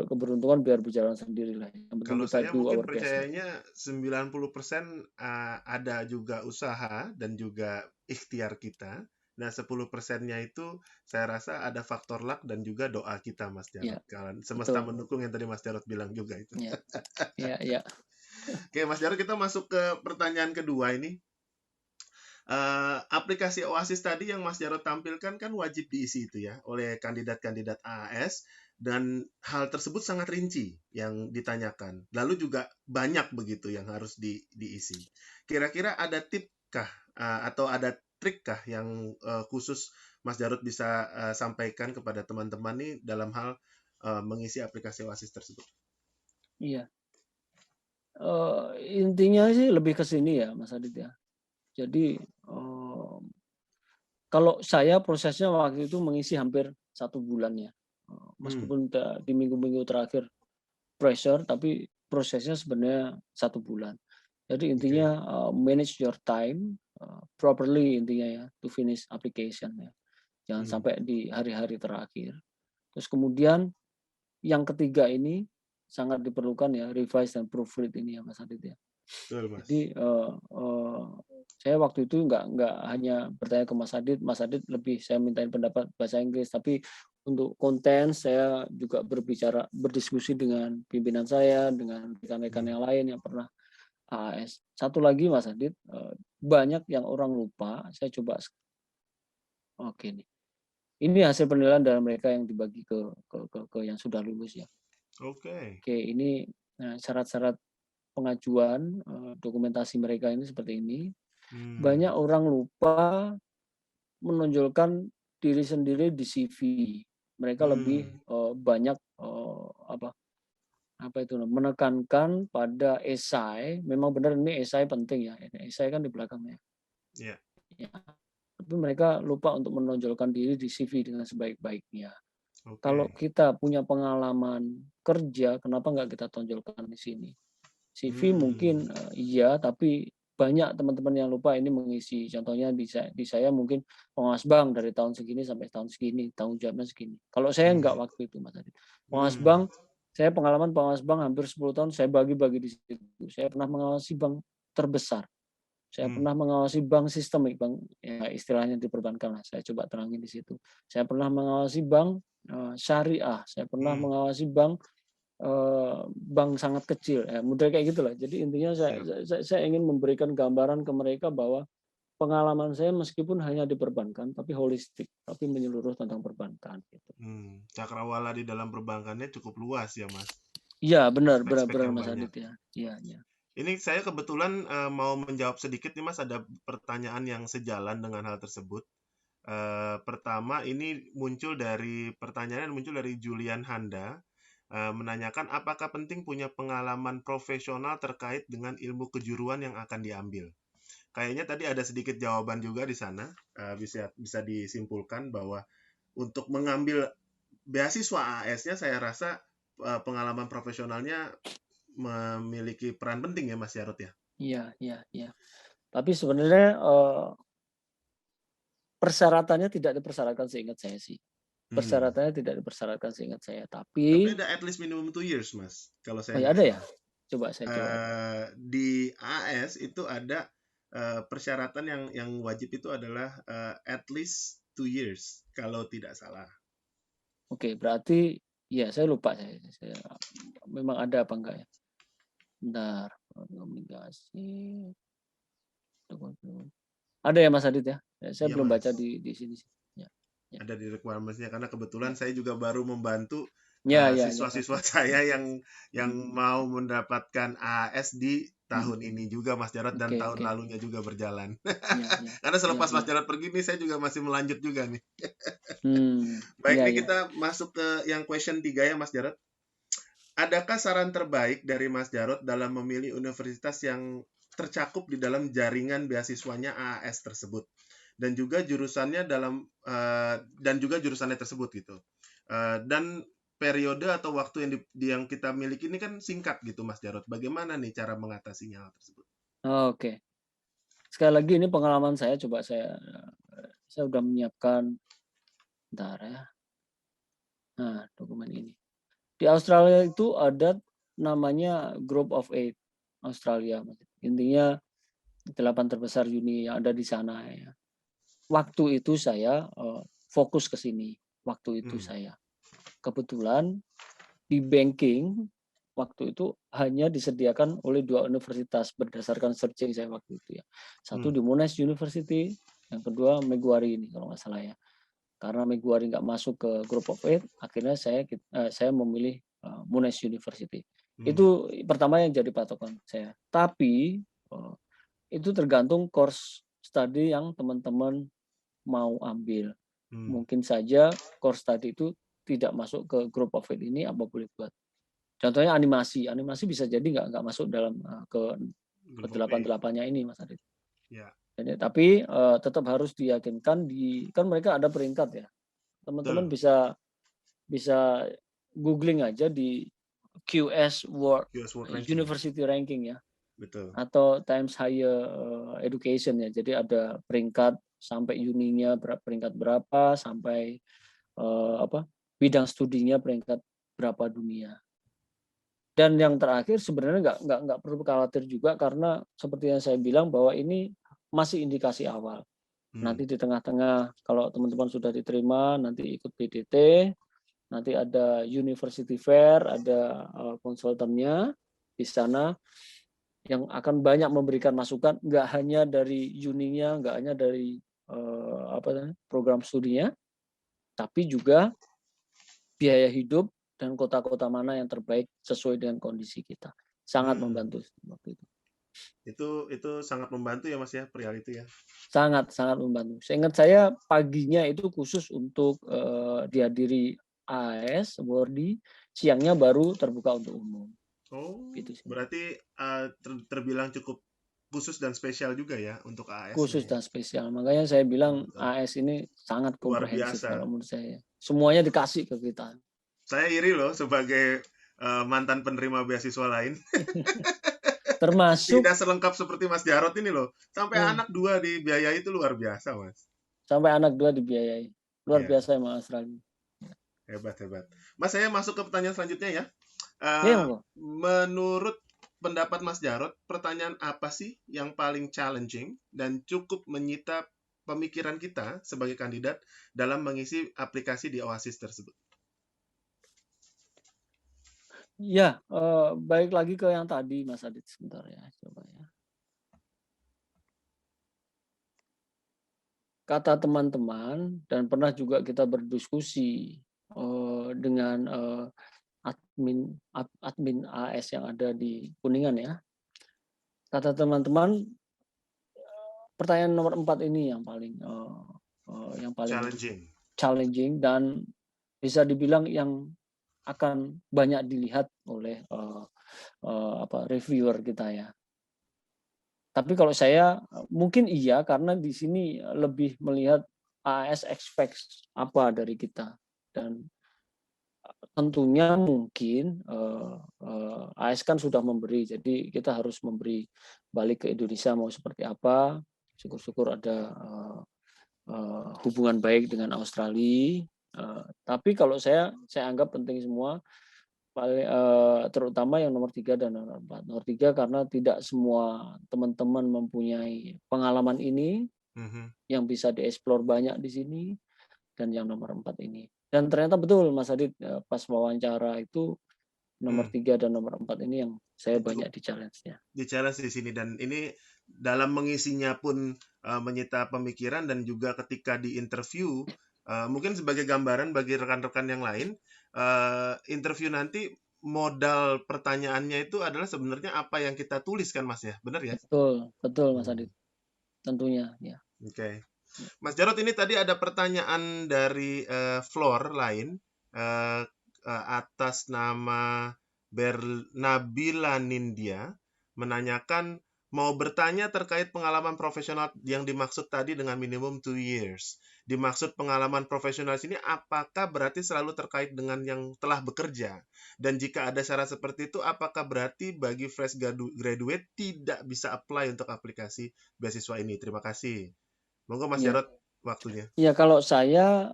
keberuntungan biar berjalan sendiri lah. Yang penting Kalau kita saya do mungkin our best lah. percayanya 90% ada juga usaha dan juga ikhtiar kita. Nah, 10%-nya itu saya rasa ada faktor luck dan juga doa kita, Mas Jarot. Ya, Kalau semesta betul. mendukung yang tadi Mas Jarot bilang juga itu. Ya, ya, ya. Oke, Mas Jarot, kita masuk ke pertanyaan kedua ini. Aplikasi Oasis tadi yang Mas Jarot tampilkan kan wajib diisi itu ya oleh kandidat-kandidat AAS dan hal tersebut sangat rinci yang ditanyakan. Lalu juga banyak begitu yang harus diisi. Kira-kira ada tip kah atau ada trik kah yang khusus Mas Jarot bisa sampaikan kepada teman-teman nih dalam hal mengisi aplikasi Oasis tersebut? Iya. Intinya sih lebih ke sini ya Mas Adit ya. Jadi kalau saya prosesnya waktu itu mengisi hampir 1 bulan ya. Meskipun di minggu-minggu terakhir pressure, tapi prosesnya sebenarnya 1 bulan. Jadi intinya Oke. manage your time properly intinya ya to finish application ya. Jangan sampai di hari-hari terakhir. Terus kemudian yang ketiga ini sangat diperlukan ya, revise dan proofread ini ya Mas Adit ya. Betul, Mas. Jadi saya waktu itu nggak hanya bertanya ke Mas Adit lebih saya mintain pendapat bahasa Inggris, tapi untuk konten saya juga berdiskusi dengan pimpinan saya, dengan rekan-rekan yang lain yang pernah AAS. Satu lagi Mas Adit, banyak yang orang lupa, saya coba oke nih. Ini hasil penilaian dari mereka yang dibagi ke yang sudah lulus ya. Oke. Oke, ini syarat-syarat pengajuan dokumentasi mereka ini seperti ini. Banyak orang lupa menonjolkan diri sendiri di CV. Mereka lebih banyak menekankan pada esai. Memang benar ini esai penting ya. Esai kan di belakangnya. Yeah. Ya. Tapi mereka lupa untuk menonjolkan diri di CV dengan sebaik-baiknya. Okay. Kalau kita punya pengalaman kerja, kenapa nggak kita tonjolkan di sini? CV mungkin iya, tapi banyak teman-teman yang lupa ini mengisi. Contohnya di saya mungkin pengawas bank dari tahun segini sampai tahun segini, tanggung jawabnya segini. Kalau saya nggak waktu itu Mas Adit. Pengawas bank, saya pengalaman pengawas bank hampir 10 tahun, saya bagi-bagi di situ. Saya pernah mengawasi bank terbesar. Saya pernah mengawasi bank sistemik, bank ya istilahnya diperbankan lah. Saya coba terangin di situ. Saya pernah mengawasi bank syariah. Saya pernah mengawasi bank sangat kecil, model kayak gitulah. Jadi intinya saya ingin memberikan gambaran ke mereka bahwa pengalaman saya meskipun hanya di perbankan, tapi holistik, tapi menyeluruh tentang perbankan. Gitu. Cakrawala di dalam perbankannya cukup luas ya Mas. Iya benar Mas banyak. Adit ya. Iya. Ini saya kebetulan mau menjawab sedikit nih Mas, ada pertanyaan yang sejalan dengan hal tersebut. Pertama ini pertanyaan muncul dari Julian Handa, menanyakan apakah penting punya pengalaman profesional terkait dengan ilmu kejuruan yang akan diambil. Kayaknya tadi ada sedikit jawaban juga di sana, bisa disimpulkan bahwa untuk mengambil beasiswa AS-nya saya rasa pengalaman profesionalnya memiliki peran penting ya Mas Jarot ya. Iya. Tapi sebenarnya persyaratannya tidak dipersyaratkan seingat saya sih. Persyaratannya tidak dipersyaratkan seingat saya. Tapi ada at least minimum 2 years Mas. Kalau saya ada ya? Coba saya coba. Di AS itu ada persyaratan yang wajib itu adalah at least 2 years kalau tidak salah. Oke, berarti ya saya lupa saya memang ada apa enggak ya? Bentar, komunikasi. Ada ya Mas Adit ya? Saya belum Mas. baca di sini. Ya. Ada di requirements-nya karena kebetulan saya juga baru membantu siswa-siswa saya yang mau mendapatkan AS di tahun ini juga Mas Jarot dan tahun lalunya juga berjalan. Karena selepas Mas Jarot pergi nih saya juga masih melanjut juga nih. Baik, nih kita masuk ke yang question 3 ya Mas Jarot. Adakah saran terbaik dari Mas Jarot dalam memilih universitas yang tercakup di dalam jaringan beasiswanya AAS tersebut dan juga jurusannya tersebut gitu. Dan periode atau waktu yang kita miliki ini kan singkat gitu Mas Jarot. Bagaimana nih cara mengatasinya hal tersebut? Oke. Sekali lagi ini pengalaman saya, coba saya sudah menyiapkan bentar ya. Nah, dokumen ini. Di Australia itu ada namanya Group of Eight Australia. Intinya 8 terbesar uni yang ada di sana ya. Waktu itu saya fokus ke sini. Waktu itu saya. Kebetulan di banking waktu itu hanya disediakan oleh 2 universitas berdasarkan searching saya waktu itu ya. Satu di Monash University, yang kedua Macquarie ini kalau nggak salah ya. Karena Macquarie nggak masuk ke Group of Eight, akhirnya saya memilih Monash University. Itu pertama yang jadi patokan saya. Tapi itu tergantung course study yang teman-teman mau ambil. Mungkin saja course study itu tidak masuk ke Group of Eight ini, apa boleh buat. Contohnya animasi bisa jadi nggak masuk dalam ke 8-8-nya ini Mas Adit. Ya. Jadi, tapi tetap harus diyakinkan kan mereka ada peringkat ya. Teman-teman bisa googling aja di QS World University Ranking ya. Betul. Atau Times Higher Education ya. Jadi ada peringkat sampai uninya peringkat berapa, sampai bidang studinya peringkat berapa dunia. Dan yang terakhir sebenarnya nggak perlu khawatir juga, karena seperti yang saya bilang bahwa ini masih indikasi awal. Nanti di tengah-tengah kalau teman-teman sudah diterima, nanti ikut PDT, nanti ada University Fair, ada konsultannya di sana yang akan banyak memberikan masukan, nggak hanya dari uninya, nggak hanya dari program studinya, tapi juga biaya hidup dan kota-kota mana yang terbaik sesuai dengan kondisi kita. Sangat membantu waktu itu. Itu sangat membantu ya Mas ya, perihal itu ya. Sangat membantu. Seingat saya paginya itu khusus untuk dihadiri AS, Wordi, siangnya baru terbuka untuk umum. Gitu sih. Berarti terbilang cukup khusus dan spesial juga ya untuk AS. Khusus dan spesial. Makanya saya bilang AS ini sangat komprehensif kalau menurut saya. Semuanya dikasih ke kita. Saya iri loh sebagai mantan penerima beasiswa lain. Termasuk tidak selengkap seperti Mas Jarot ini loh. Sampai anak 2 dibiayai itu luar biasa, Mas. Sampai anak 2 dibiayai. Luar biasa emang Australia. Hebat. Mas, saya masuk ke pertanyaan selanjutnya ya. Menurut pendapat Mas Jarot, pertanyaan apa sih yang paling challenging dan cukup menyita pemikiran kita sebagai kandidat dalam mengisi aplikasi di Oasis tersebut? Ya, balik lagi ke yang tadi Mas Adit sebentar ya, coba ya. Kata teman-teman, dan pernah juga kita berdiskusi dengan admin AS yang ada di Kuningan ya. Kata teman-teman, pertanyaan nomor 4 ini yang paling challenging dan bisa dibilang yang akan banyak dilihat oleh reviewer kita ya. Tapi kalau saya mungkin iya, karena di sini lebih melihat AS expects apa dari kita, dan tentunya mungkin AS kan sudah memberi, jadi kita harus memberi balik ke Indonesia mau seperti apa. Syukur-syukur ada hubungan baik dengan Australia. Tapi kalau saya anggap penting semua, terutama yang nomor 3 dan nomor 4. Nomor 3 karena tidak semua teman-teman mempunyai pengalaman ini yang bisa dieksplor banyak di sini, dan yang nomor 4 ini. Dan ternyata betul Mas Adit, pas wawancara itu nomor 3 dan nomor 4 ini yang saya banyak di challenge-nya. Di challenge di sini, dan ini dalam mengisinya pun menyita pemikiran, dan juga ketika di interview mungkin sebagai gambaran bagi rekan-rekan yang lain, interview nanti modal pertanyaannya itu adalah sebenarnya apa yang kita tulis kan Mas ya, benar ya? Betul Mas Adit, tentunya ya. Oke. Mas Jarot, ini tadi ada pertanyaan dari floor lain atas nama Nabila Nindya, menanyakan mau bertanya terkait pengalaman profesional yang dimaksud tadi dengan minimum 2 years. Dimaksud pengalaman profesional sini apakah berarti selalu terkait dengan yang telah bekerja? Dan jika ada syarat seperti itu, apakah berarti bagi fresh graduate tidak bisa apply untuk aplikasi beasiswa ini? Terima kasih. Monggo Mas Jarot, waktunya. Ya, kalau saya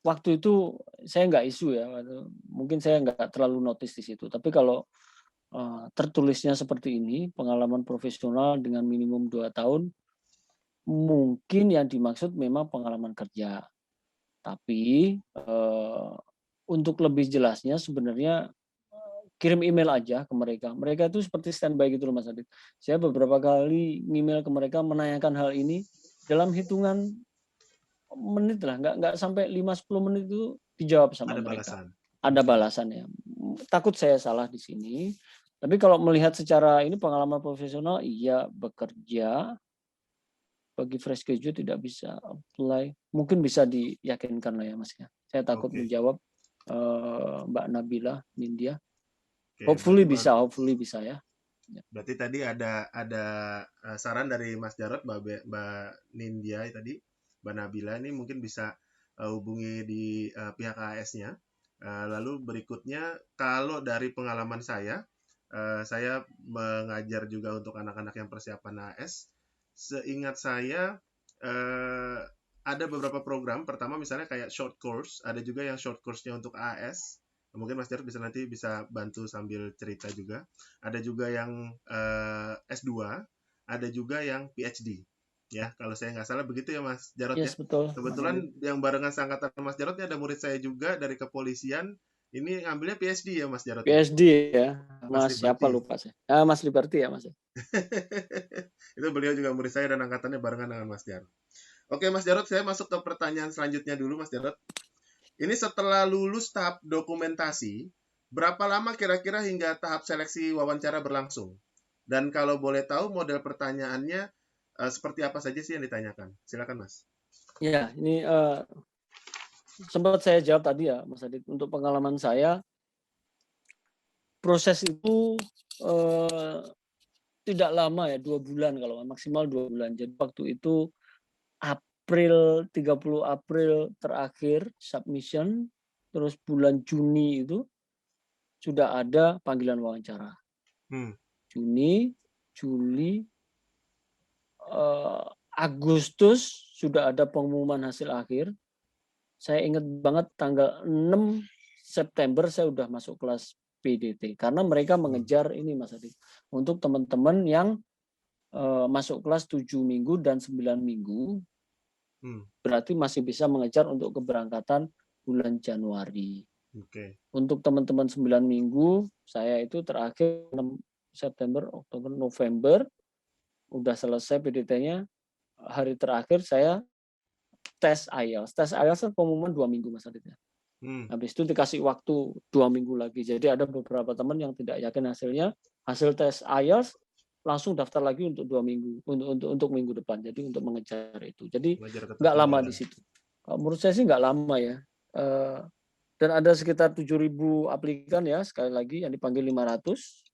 waktu itu saya nggak isu ya, mungkin saya nggak terlalu notice di situ. Tapi kalau tertulisnya seperti ini, pengalaman profesional dengan minimum 2 tahun, mungkin yang dimaksud memang pengalaman kerja. Tapi untuk lebih jelasnya sebenarnya kirim email aja ke mereka. Mereka itu seperti standby gitu loh Mas Adit. Saya beberapa kali email ke mereka menanyakan hal ini, dalam hitungan menit lah, nggak sampai 5-10 menit itu dijawab sama mereka. Ada balasannya. Takut saya salah di sini. Tapi kalau melihat secara ini pengalaman profesional, iya bekerja. Bagi fresh graduate tidak bisa apply. Mungkin bisa diyakinkan lah ya Mas ya. Saya takut menjawab Mbak Nabila Nindya. Hopefully bisa ya. Berarti tadi ada saran dari Mas Jarot, Mbak Nindya tadi, Mbak Nabila ini mungkin bisa hubungi di pihak AS-nya. Lalu berikutnya, kalau dari pengalaman saya mengajar juga untuk anak-anak yang persiapan AS. Seingat saya ada beberapa program. Pertama misalnya kayak short course, ada juga yang short course-nya untuk AS. Mungkin Mas Jarod bisa bantu sambil cerita juga. Ada juga yang S2, ada juga yang PhD. Ya, kalau saya nggak salah begitu ya Mas Jarod ya. Yes, betul, Mas Adit. Kebetulan yang barengan seangkatan Mas Jarod ini ada murid saya juga dari kepolisian. Ini ngambilnya PhD ya Mas Jarod ya. PhD ya, Mas Mas siapa Liberty. lupa saya. Ah, Mas Liberty ya, Mas. Itu beliau juga murid saya dan angkatannya barengan dengan Mas Jarod. Oke Mas Jarod, saya masuk ke pertanyaan selanjutnya dulu Mas Jarod. Ini setelah lulus tahap dokumentasi, berapa lama kira-kira hingga tahap seleksi wawancara berlangsung? Dan kalau boleh tahu model pertanyaannya seperti apa saja sih yang ditanyakan? Silakan Mas. Ya, ini sempat saya jawab tadi ya, Mas Adit. Untuk pengalaman saya, proses itu tidak lama ya, 2 bulan kalau maksimal 2 bulan. Jadi waktu itu April 30 April terakhir submission, terus bulan Juni itu sudah ada panggilan wawancara. Juni, Juli, Agustus sudah ada pengumuman hasil akhir. Saya ingat banget tanggal 6 September saya udah masuk kelas PDT karena mereka mengejar ini Mas Adi untuk teman-teman yang masuk kelas 7 minggu dan 9 minggu. Berarti masih bisa mengejar untuk keberangkatan bulan Januari. Untuk teman-teman 9 minggu, saya itu terakhir 6 September, Oktober, November udah selesai PDT-nya. Hari terakhir saya tes IELTS. Tes IELTS kan pengumuman 2 minggu Mas Adit ya. Habis itu dikasih waktu 2 minggu lagi. Jadi ada beberapa teman yang tidak yakin hasilnya, hasil tes IELTS langsung daftar lagi untuk 2 minggu, untuk minggu depan. Jadi untuk mengejar itu. Jadi nggak lama di situ. Menurut saya sih nggak lama ya. Dan ada sekitar 7.000 aplikan ya, sekali lagi yang dipanggil 500.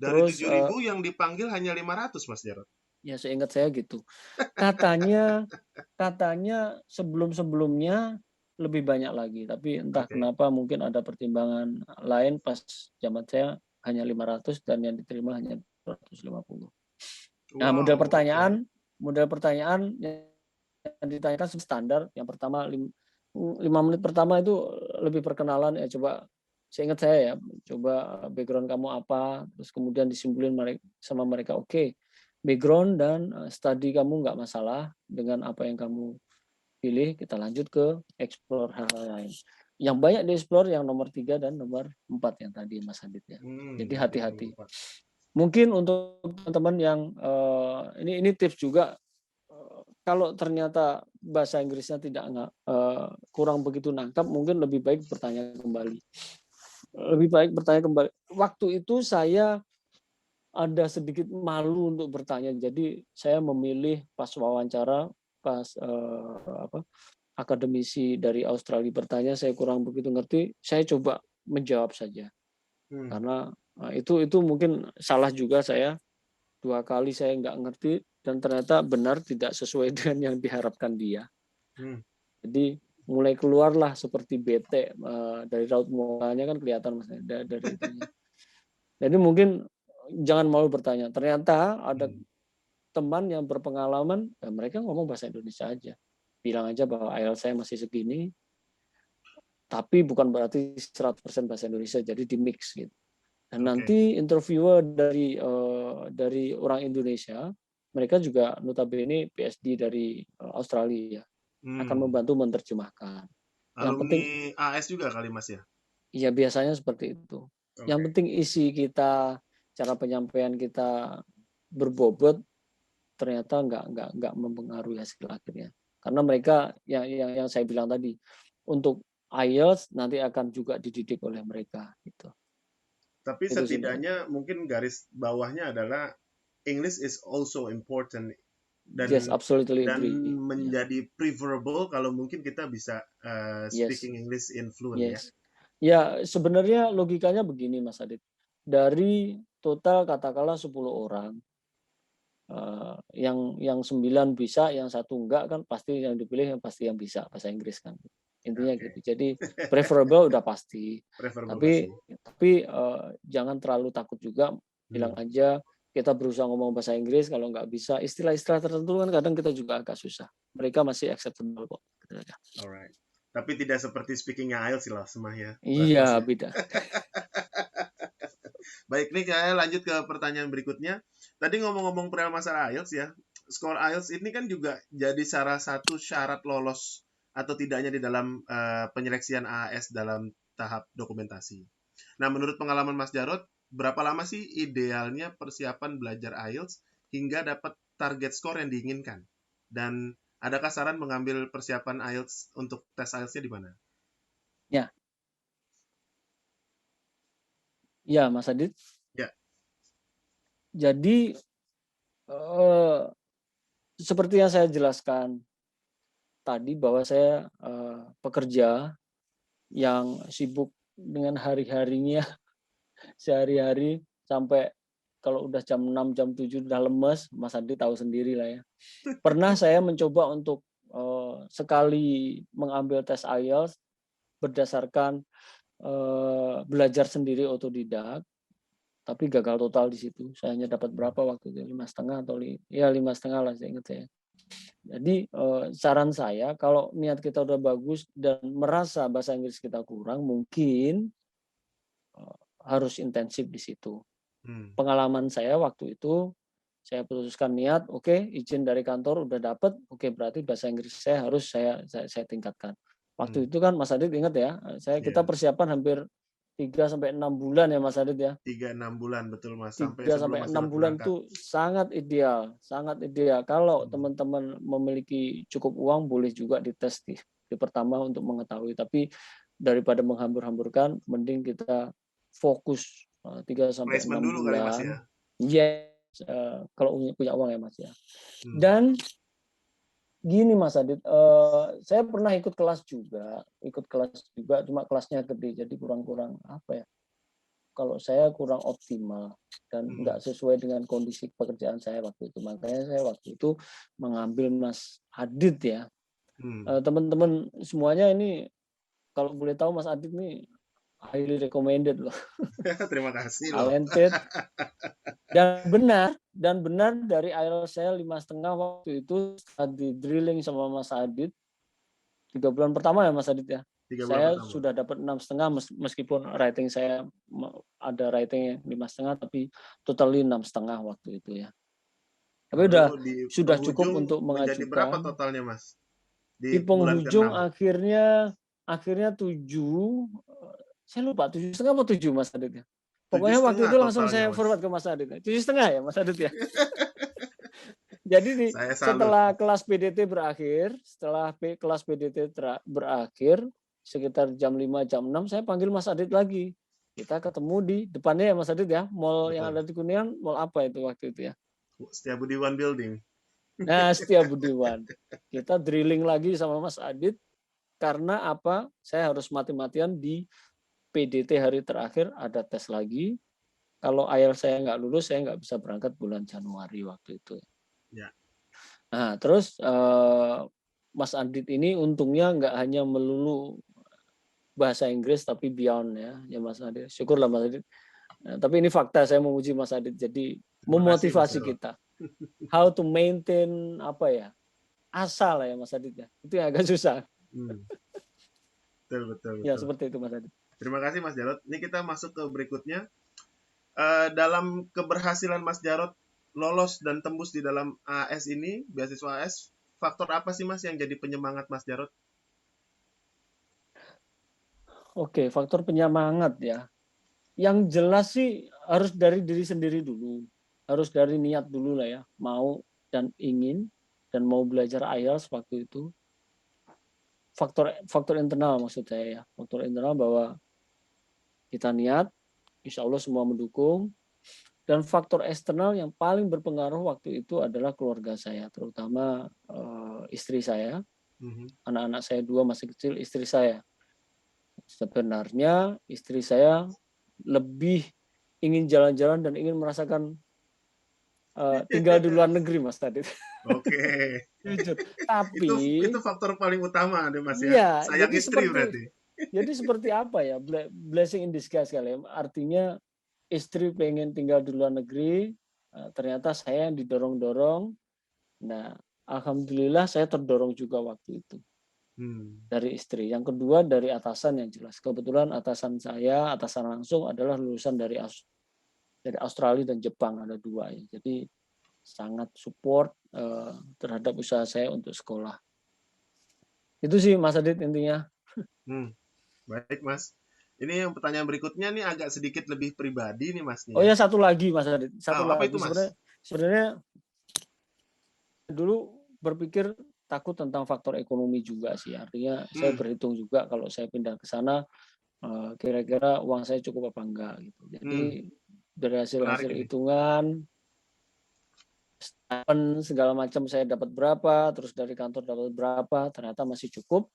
Dari 7.000 yang dipanggil hanya 500 Mas Jarod. Ya seingat saya gitu. Katanya sebelum-sebelumnya lebih banyak lagi, tapi entah kenapa mungkin ada pertimbangan lain pas zaman saya hanya 500 dan yang diterima hanya 250. Nah, model pertanyaan yang ditanyakan standar. Yang pertama 5 menit pertama itu lebih perkenalan ya, coba seingat saya ya, coba background kamu apa, terus kemudian disimpulin sama mereka, oke, background dan studi kamu nggak masalah dengan apa yang kamu pilih, kita lanjut ke explore hal-hal lain. Yang banyak di-explore yang nomor 3 dan nomor 4 yang tadi Mas Adit ya. Jadi hati-hati. Mungkin untuk teman-teman yang ini tips juga, kalau ternyata bahasa Inggrisnya kurang begitu nangkap, mungkin lebih baik bertanya kembali. Waktu itu saya ada sedikit malu untuk bertanya, jadi saya memilih pas wawancara, pas akademisi dari Australia bertanya, saya kurang begitu ngerti, saya coba menjawab saja. Karena itu mungkin salah juga saya. 2 kali saya nggak ngerti dan ternyata benar tidak sesuai dengan yang diharapkan dia. Jadi mulai keluarlah seperti bete dari raut mukanya kan kelihatan Mas dari itunya. Jadi mungkin jangan malu bertanya. Ternyata ada teman yang berpengalaman, mereka ngomong bahasa Indonesia aja. Bilang aja bahwa IELTS saya masih segini, tapi bukan berarti 100% bahasa Indonesia, jadi di mix gitu. Dan nanti interviewer dari orang Indonesia, mereka juga notabene PhD dari Australia, akan membantu menerjemahkan. Yang penting AS juga kali Mas ya? Iya, biasanya seperti itu. Yang penting isi kita, cara penyampaian kita berbobot, ternyata nggak mempengaruhi hasil akhirnya. Karena mereka yang saya bilang tadi, untuk IELTS nanti akan juga dididik oleh mereka gitu. Tapi setidaknya mungkin garis bawahnya adalah English is also important dan yes, absolutely dan agree. menjadi preferable kalau mungkin kita bisa speaking English in fluent ya. Ya, sebenarnya logikanya begini Mas Adit. Dari total katakanlah 10 orang, yang 9 bisa, yang 1 enggak, kan pasti yang dipilih yang pasti yang bisa bahasa Inggris kan. Intinya gitu. Jadi preferable udah pasti. Tapi jangan terlalu takut juga, bilang aja kita berusaha ngomong bahasa Inggris, kalau nggak bisa istilah-istilah tertentu kan kadang kita juga agak susah. Mereka masih acceptable kok. Gitu aja. Alright. Tapi tidak seperti speakingnya IELTS sih lah, Semah ya, Iya, Mas ya. beda. Baik, nih saya lanjut ke pertanyaan berikutnya. Tadi ngomong-ngomong perihal masalah IELTS ya, skor IELTS ini kan juga jadi salah satu syarat lolos atau tidaknya di dalam penyeleksian AAS dalam tahap dokumentasi. Nah, menurut pengalaman Mas Jarod, berapa lama sih idealnya persiapan belajar IELTS hingga dapat target skor yang diinginkan? Dan adakah saran mengambil persiapan IELTS untuk tes IELTS-nya di mana? Ya, ya Mas Adit. Ya. Jadi seperti yang saya jelaskan tadi bahwa saya pekerja yang sibuk dengan hari-harinya sehari-hari sampai kalau udah jam 6, jam 7 udah lemes, Mas Adi tahu sendiri lah ya. Pernah saya mencoba untuk sekali mengambil tes IELTS berdasarkan belajar sendiri otodidak, tapi gagal total di situ. Saya hanya dapat berapa waktu itu, 5,5 atau 5,5 lah saya ingat ya. Jadi saran saya kalau niat kita udah bagus dan merasa bahasa Inggris kita kurang, mungkin harus intensif di situ. Pengalaman saya waktu itu, saya putuskan niat, oke, izin dari kantor udah dapat, oke, berarti bahasa Inggris saya harus saya tingkatkan. Waktu itu kan Mas Adit ingat ya, kita persiapan hampir 3-6 bulan ya Mas Adit ya. 3-6 bulan betul Mas, 3 sampai 6 bulan itu sangat ideal, sangat ideal. Kalau teman-teman memiliki cukup uang, boleh juga dites di pertama untuk mengetahui. Tapi daripada menghambur-hamburkan, mending kita fokus 3 sampai 6 dulu kali Mas bulan. ya. Yes, kalau punya uang ya Mas ya. Dan gini Mas Adit, saya pernah ikut kelas juga, cuma kelasnya gede, jadi kurang apa ya? Kalau saya kurang optimal dan nggak sesuai dengan kondisi pekerjaan saya waktu itu. Makanya saya waktu itu mengambil Mas Adit ya. Teman-teman semuanya ini kalau boleh tahu Mas Adit ini highly recommended loh. Terima kasih loh. Talented. Dan benar dari IELTS saya 5,5 waktu itu setelah di drilling sama Mas Adit 3 bulan pertama ya Mas Adit ya. Saya sudah dapat 6,5 meskipun writing saya ada writing 5,5 tapi totally 6,5 waktu itu ya. Tapi sudah cukup untuk mengajukan. Berapa totalnya Mas? Di penghujung akhirnya 7, saya lupa 7,5 atau 7 Mas Adit ya. Pokoknya waktu itu langsung saya forward ke Mas Adit. 7,5 ya Mas Adit ya. Jadi setelah kelas PDT berakhir, sekitar jam 5, jam 6, saya panggil Mas Adit lagi. Kita ketemu di depannya ya Mas Adit ya, mall yang ada di Kuningan, mall apa itu waktu itu ya? Setiabudiwan Building. Nah, Setiabudiwan. Kita drilling lagi sama Mas Adit, karena apa? Saya harus mati-matian di PDT hari terakhir, ada tes lagi. Kalau IELTS saya nggak lulus, saya nggak bisa berangkat bulan Januari waktu itu. Ya. Nah, terus Mas Adit ini untungnya nggak hanya melulu bahasa Inggris tapi beyond ya Mas Adit. Syukurlah Mas Adit. Nah, tapi ini fakta, saya memuji Mas Adit. Jadi memotivasi kita. How to maintain asa lah ya Mas Adit ya. Itu yang agak susah. Betul. Ya seperti itu Mas Adit. Terima kasih Mas Jarod. Ini kita masuk ke berikutnya. Dalam keberhasilan Mas Jarod lolos dan tembus di dalam AS ini, beasiswa AS, faktor apa sih Mas yang jadi penyemangat Mas Jarod? Oke, faktor penyemangat ya. Yang jelas sih harus dari diri sendiri dulu. Harus dari niat dulu lah ya. Mau dan ingin dan mau belajar IELTS waktu itu. Faktor internal maksud saya ya. Faktor internal bahwa kita niat, insya Allah semua mendukung. Dan faktor eksternal yang paling berpengaruh waktu itu adalah keluarga saya, terutama istri saya. Anak-anak saya 2 masih kecil, istri saya. Sebenarnya istri saya lebih ingin jalan-jalan dan ingin merasakan tinggal di luar negeri Mas tadi. Oke. Tapi itu faktor paling utama deh Mas ya. Iya, sayang istri berarti. Jadi seperti apa ya? Blessing in disguise kali ya. Artinya istri pengen tinggal di luar negeri, ternyata saya yang didorong-dorong. Nah, alhamdulillah saya terdorong juga waktu itu Hmm. dari istri. Yang kedua dari atasan yang jelas. Kebetulan atasan saya, atasan langsung adalah lulusan dari Australia dan Jepang, ada dua ya. Jadi sangat support terhadap usaha saya untuk sekolah. Itu sih Mas Adit intinya. Hmm. Baik, Mas. Ini yang pertanyaan berikutnya nih agak sedikit lebih pribadi nih, Mas nih Oh ya. ya satu lagi Mas Adit, satu Apa lagi itu, sebenarnya Mas? sebenarnya dulu berpikir takut tentang faktor ekonomi juga sih. Artinya saya Hmm. berhitung juga kalau saya pindah ke sana kira-kira uang saya cukup apa enggak gitu. Jadi Hmm. dari Menarik hasil-hasil ini. hitungan segala macam saya dapat berapa, terus dari kantor dapat berapa, ternyata masih cukup.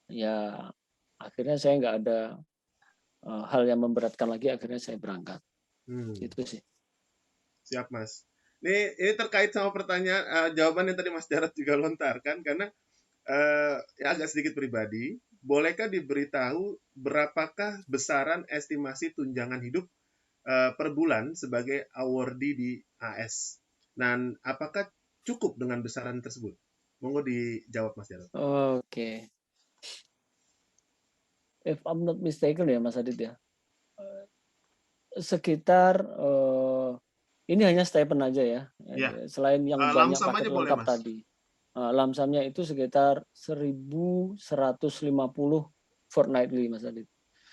Ya akhirnya saya nggak ada hal yang memberatkan lagi, akhirnya saya berangkat. Hmm. Itu sih. Siap, Mas. Ini terkait sama pertanyaan jawaban yang tadi Mas Jarod juga lontarkan karena ya agak sedikit pribadi. Bolehkah diberitahu berapakah besaran estimasi tunjangan hidup per bulan sebagai awardee di AS? Dan apakah cukup dengan besaran tersebut? Monggo dijawab Mas Jarod. Oke. If I'm not mistaken ya Mas Adit ya, sekitar ini hanya stipend aja ya, Ya, selain yang banyak lamsam paket aja boleh lengkap Mas. tadi. Lamsamnya itu sekitar 1.150 fortnightly Mas Adit.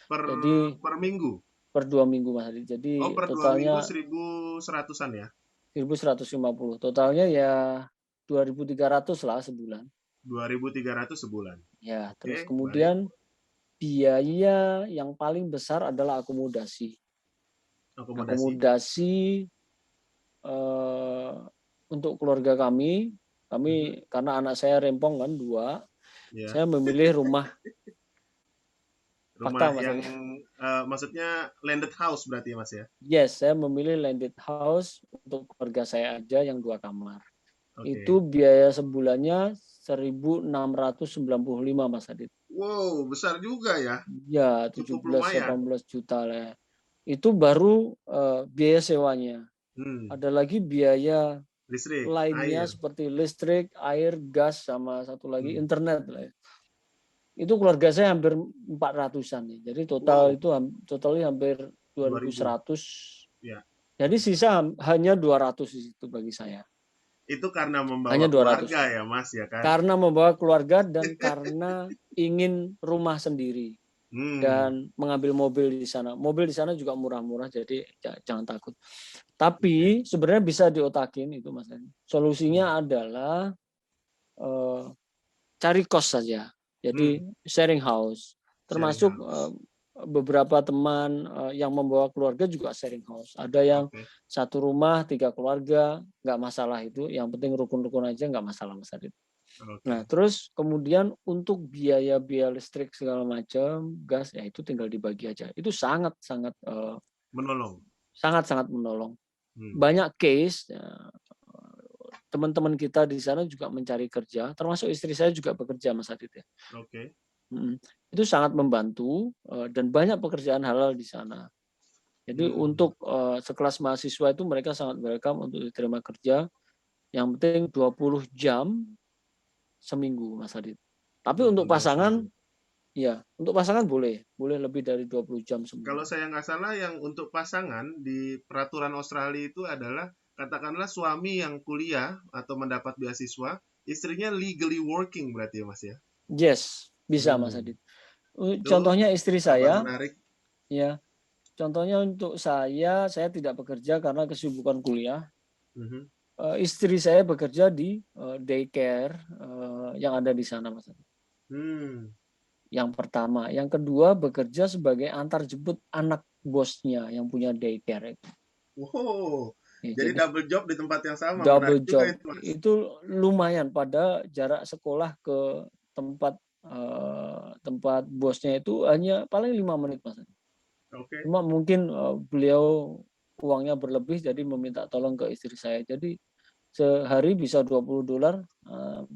Per Jadi per minggu. per 2 minggu Mas Adit. Oh, Jadi per 2 minggu totalnya 1.100-an ya. 1.150. Totalnya ya 2.300 lah sebulan. 2.300 sebulan. Ya, terus Oke, baik. kemudian biaya yang paling besar adalah akomodasi. Akomodasi. Akomodasi untuk keluarga kami Mhm. karena anak saya rempong kan dua, Ya. saya memilih rumah Rumah fakta Mas yang Adi. maksudnya landed house berarti ya Mas ya? Yes, saya memilih landed house untuk keluarga saya aja yang 2 kamar. Oke. Itu biaya sebulannya 1.695 Mas Adit. Wow, besar juga ya. Ya, Cukup 17 lumayan. 18 juta lah ya. Itu baru biaya sewanya. Hmm. Ada lagi biaya Listrik, lainnya air. seperti listrik, air, gas, sama satu lagi Hmm. internet lah ya. Itu keluarga saya hampir 400-an nih. Jadi Wow, totalnya hampir 2.000. 2.100. Ya. Jadi sisa hanya 200 di situ bagi saya. Itu karena membawa Hanya 200. keluarga ya Mas ya kan? Karena membawa keluarga dan karena ingin rumah sendiri Hmm. dan mengambil mobil di sana. Mobil di sana juga murah-murah, jadi jangan takut. Oke. Tapi sebenarnya bisa diotakin itu Mas. Hmm. Solusinya adalah eh, cari kos saja. Hmm. Jadi sharing house. Sharing Termasuk house. beberapa teman yang membawa keluarga juga sharing house. Ada yang Oke. satu rumah 3 keluarga, nggak masalah itu. Yang penting rukun-rukun aja nggak masalah Mas Adit. Nah, Oke. terus kemudian untuk biaya-biaya listrik segala macam, gas ya itu tinggal dibagi aja. Itu sangat-sangat Menolong. sangat-sangat menolong. Hmm. Banyak case teman-teman kita di sana juga mencari kerja, termasuk istri saya juga bekerja Mas Adit ya. Oke. Itu sangat membantu dan banyak pekerjaan halal di sana. Jadi Hmm. untuk sekelas mahasiswa itu mereka sangat welcome untuk diterima kerja. Yang penting 20 jam seminggu Mas Adit. Tapi untuk 20 jam pasangan, seminggu. ya untuk pasangan boleh lebih dari 20 jam Kalau seminggu. saya nggak salah yang untuk pasangan di peraturan Australia itu adalah katakanlah suami yang kuliah atau mendapat beasiswa, istrinya legally working berarti ya Mas ya? Yes, bisa Mas Hmm. Adit. Itu Contohnya istri kabar saya, menarik. ya. Contohnya untuk saya tidak bekerja karena kesibukan kuliah. Mhm. Istri saya bekerja di daycare yang ada di sana, Mas. Hmm. Yang pertama, yang kedua bekerja sebagai antar jemput anak bosnya yang punya daycare itu. Wow. Ya, Jadi jadi double job di tempat yang sama, double menarik juga job itu Mas. itu lumayan pada jarak sekolah ke tempat tempat bosnya itu hanya paling 5 menit, Mas. Oke. Cuma mungkin beliau uangnya berlebih jadi meminta tolong ke istri saya. Jadi sehari bisa $20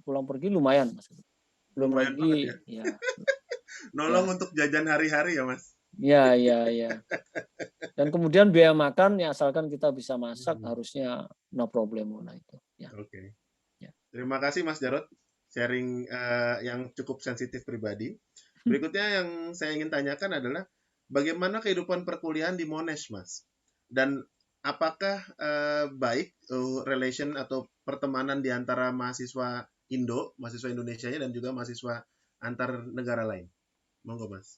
pulang pergi lumayan Mas. Belum Lumayan banget ya. lagi ya Nolong ya untuk jajan hari-hari ya Mas. Ya, ya, ya. Dan kemudian biaya makan ya asalkan kita bisa masak harusnya no problem lah itu. Ya, Oke. ya. Terima kasih Mas Jarod sharing yang cukup sensitif pribadi. Berikutnya yang saya ingin tanyakan adalah bagaimana kehidupan perkuliahan di Monash, Mas? Dan apakah baik relation atau pertemanan di antara mahasiswa mahasiswa Indonesia dan juga mahasiswa antar negara lain? Monggo, Mas.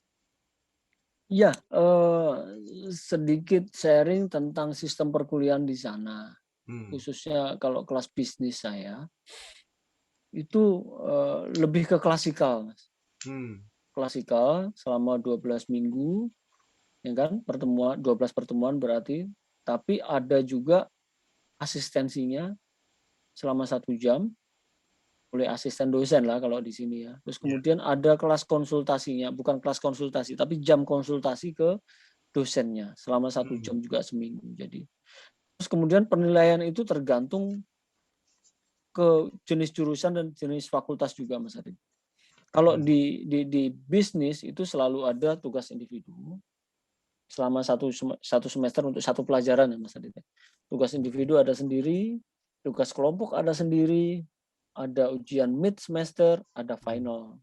Ya, sedikit sharing tentang sistem perkuliahan di sana. Hmm. Khususnya kalau kelas bisnis saya itu lebih ke klasikal, Mas. Klasikal selama 12 minggu, ya kan? 12 pertemuan berarti, tapi ada juga asistensinya selama 1 jam oleh asisten dosen lah kalau di sini ya. Terus kemudian ada kelas konsultasinya, bukan kelas konsultasi, tapi jam konsultasi ke dosennya selama 1 jam juga seminggu. Jadi, terus kemudian penilaian itu tergantung ke jenis jurusan dan jenis fakultas juga, Mas Adi. Kalau di bisnis itu selalu ada tugas individu selama satu semester untuk satu pelajaran ya, Mas Adi. Tugas individu ada sendiri, tugas kelompok ada sendiri, ada ujian mid semester, ada final.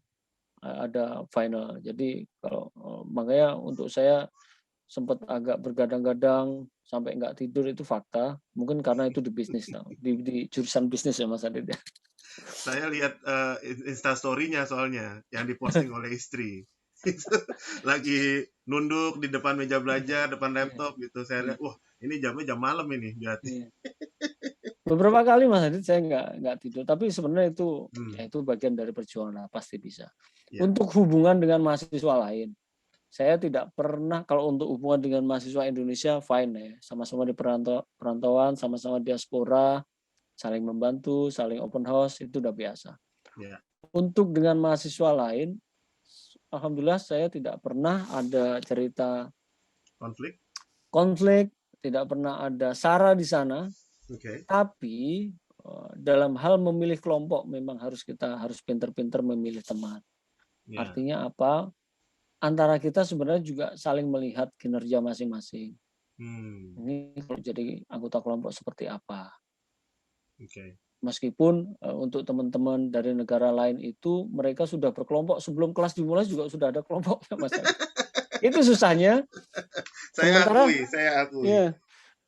Jadi kalau makanya untuk saya sempat agak bergadang-gadang sampai nggak tidur itu fakta. Mungkin karena itu di bisnis, di jurusan bisnis ya Mas Adit. Saya lihat instastory-nya soalnya yang diposting oleh istri. Itu lagi nunduk di depan meja belajar, depan laptop gitu. Saya lihat, wah ini jamnya jam malam ini berarti. Beberapa kali Mas Adit saya nggak tidur, tapi sebenarnya itu ya itu bagian dari perjuangan lah, pasti bisa. Ya. Untuk hubungan dengan mahasiswa lain, saya tidak pernah kalau untuk hubungan dengan mahasiswa Indonesia fine ya, sama-sama di perantauan, sama-sama diaspora, saling membantu, saling open house itu udah biasa. Ya. Untuk dengan mahasiswa lain, alhamdulillah saya tidak pernah ada cerita konflik, tidak pernah ada SARA di sana. Okay. Tapi dalam hal memilih kelompok memang kita harus pintar-pintar memilih teman. Ya. Artinya apa? Antara kita sebenarnya juga saling melihat kinerja masing-masing. Ini kalau jadi anggota kelompok seperti apa? Okay. Meskipun untuk teman-teman dari negara lain itu mereka sudah berkelompok sebelum kelas dimulai juga sudah ada kelompoknya, Mas. Itu susahnya. Saya akui. Ya,